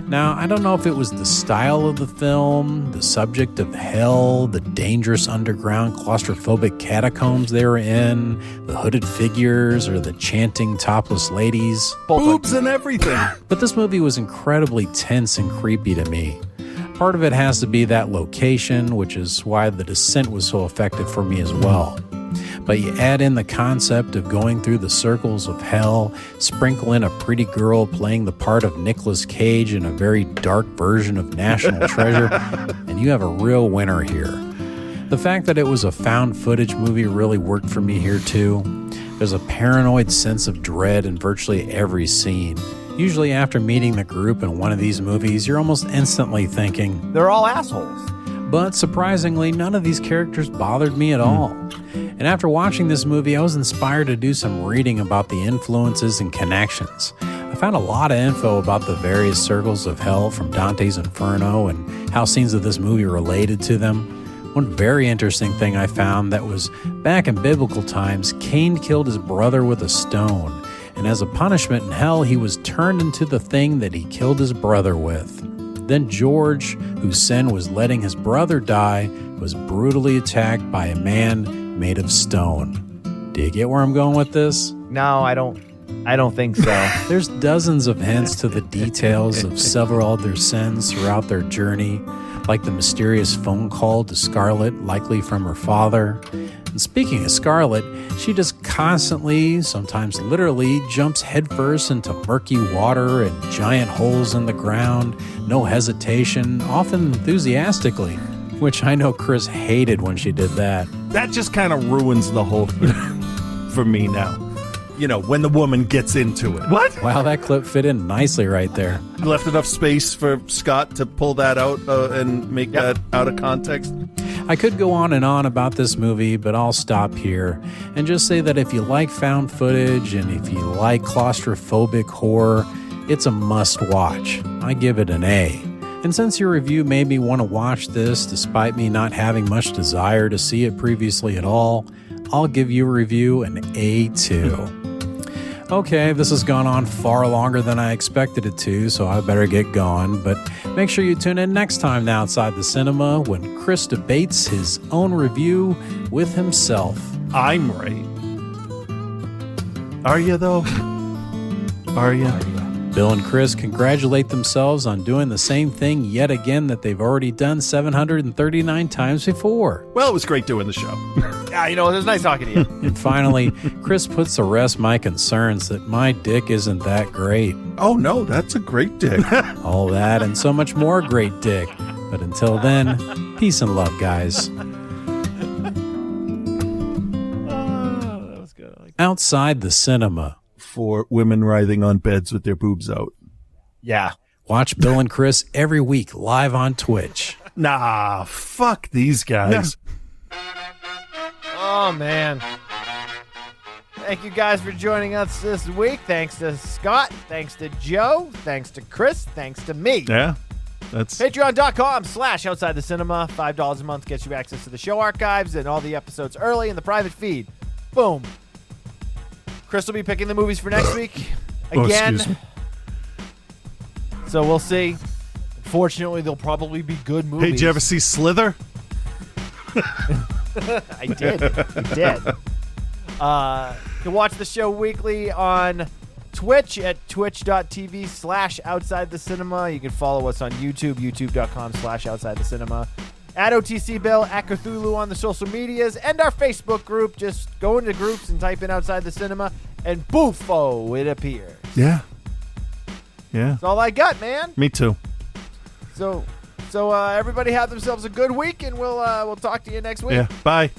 Now, I don't know if it was the style of the film, the subject of hell, the dangerous underground claustrophobic catacombs they were in, the hooded figures, or the chanting topless ladies. Boobs and everything. But this movie was incredibly tense and creepy to me. Part of it has to be that location, which is why The Descent was so effective for me as well. But you add in the concept of going through the circles of hell, sprinkle in a pretty girl playing the part of Nicolas Cage in a very dark version of National Treasure, and you have a real winner here. The fact that it was a found footage movie really worked for me here too. There's a paranoid sense of dread in virtually every scene. Usually after meeting the group in one of these movies, you're almost instantly thinking, they're all assholes. But surprisingly, none of these characters bothered me at all. And after watching this movie, I was inspired to do some reading about the influences and connections. I found a lot of info about the various circles of hell from Dante's Inferno and how scenes of this movie related to them. One very interesting thing I found that was back in biblical times, Cain killed his brother with a stone. And as a punishment in hell, he was turned into the thing that he killed his brother with. Then George, whose sin was letting his brother die, was brutally attacked by a man made of stone. Do you get where I'm going with this? No, I don't think so. There's dozens of hints to the details of several other sins throughout their journey, like the mysterious phone call to Scarlett, likely from her father. And speaking of Scarlett, she just constantly, sometimes literally, jumps headfirst into murky water and giant holes in the ground, no hesitation, often enthusiastically, which I know Chris hated when she did that. That just kind of ruins the whole thing for me now. You know, when the woman gets into it. What? Wow, that clip fit in nicely right there. You left enough space for Scott to pull that out and make that out of context. I could go on and on about this movie, but I'll stop here and just say that if you like found footage and if you like claustrophobic horror, it's a must-watch. I give it an A. And since your review made me want to watch this despite me not having much desire to see it previously at all, I'll give you a review an A2. Okay, this has gone on far longer than I expected it to, so I better get going. But Make sure you tune in next time to Outside the Cinema when Chris debates his own review with himself. I'm right. Are you, though? Are you? Bill and Chris congratulate themselves on doing the same thing yet again that they've already done 739 times before. Well, it was great doing the show. Yeah, it was nice talking to you. And finally, Chris puts to rest my concerns that my dick isn't that great. Oh, no, that's a great dick. All that and so much more great dick. But until then, peace and love, guys. That was good. Outside the Cinema. For women writhing on beds with their boobs out. Yeah. Watch Bill and Chris every week live on Twitch. Nah, fuck these guys. Oh, man. Thank you guys for joining us this week. Thanks to Scott. Thanks to Joe. Thanks to Chris. Thanks to me. Yeah. That's Patreon.com/Outside the Cinema. $5 a month gets you access to the show archives and all the episodes early in the private feed. Boom. Chris will be picking the movies for next week again. excuse me. So we'll see. Unfortunately, they'll probably be good movies. Hey, did you ever see Slither? I did. You did. You can watch the show weekly on Twitch at twitch.tv/Outside the Cinema. You can follow us on YouTube, youtube.com/Outside the Cinema. At OTC Bill, at Cthulhu on the social medias, and our Facebook group. Just go into groups and type in Outside the Cinema, and boofo, it appears. Yeah. Yeah. That's all I got, man. Me too. So everybody have themselves a good week, and we'll talk to you next week. Yeah. Bye.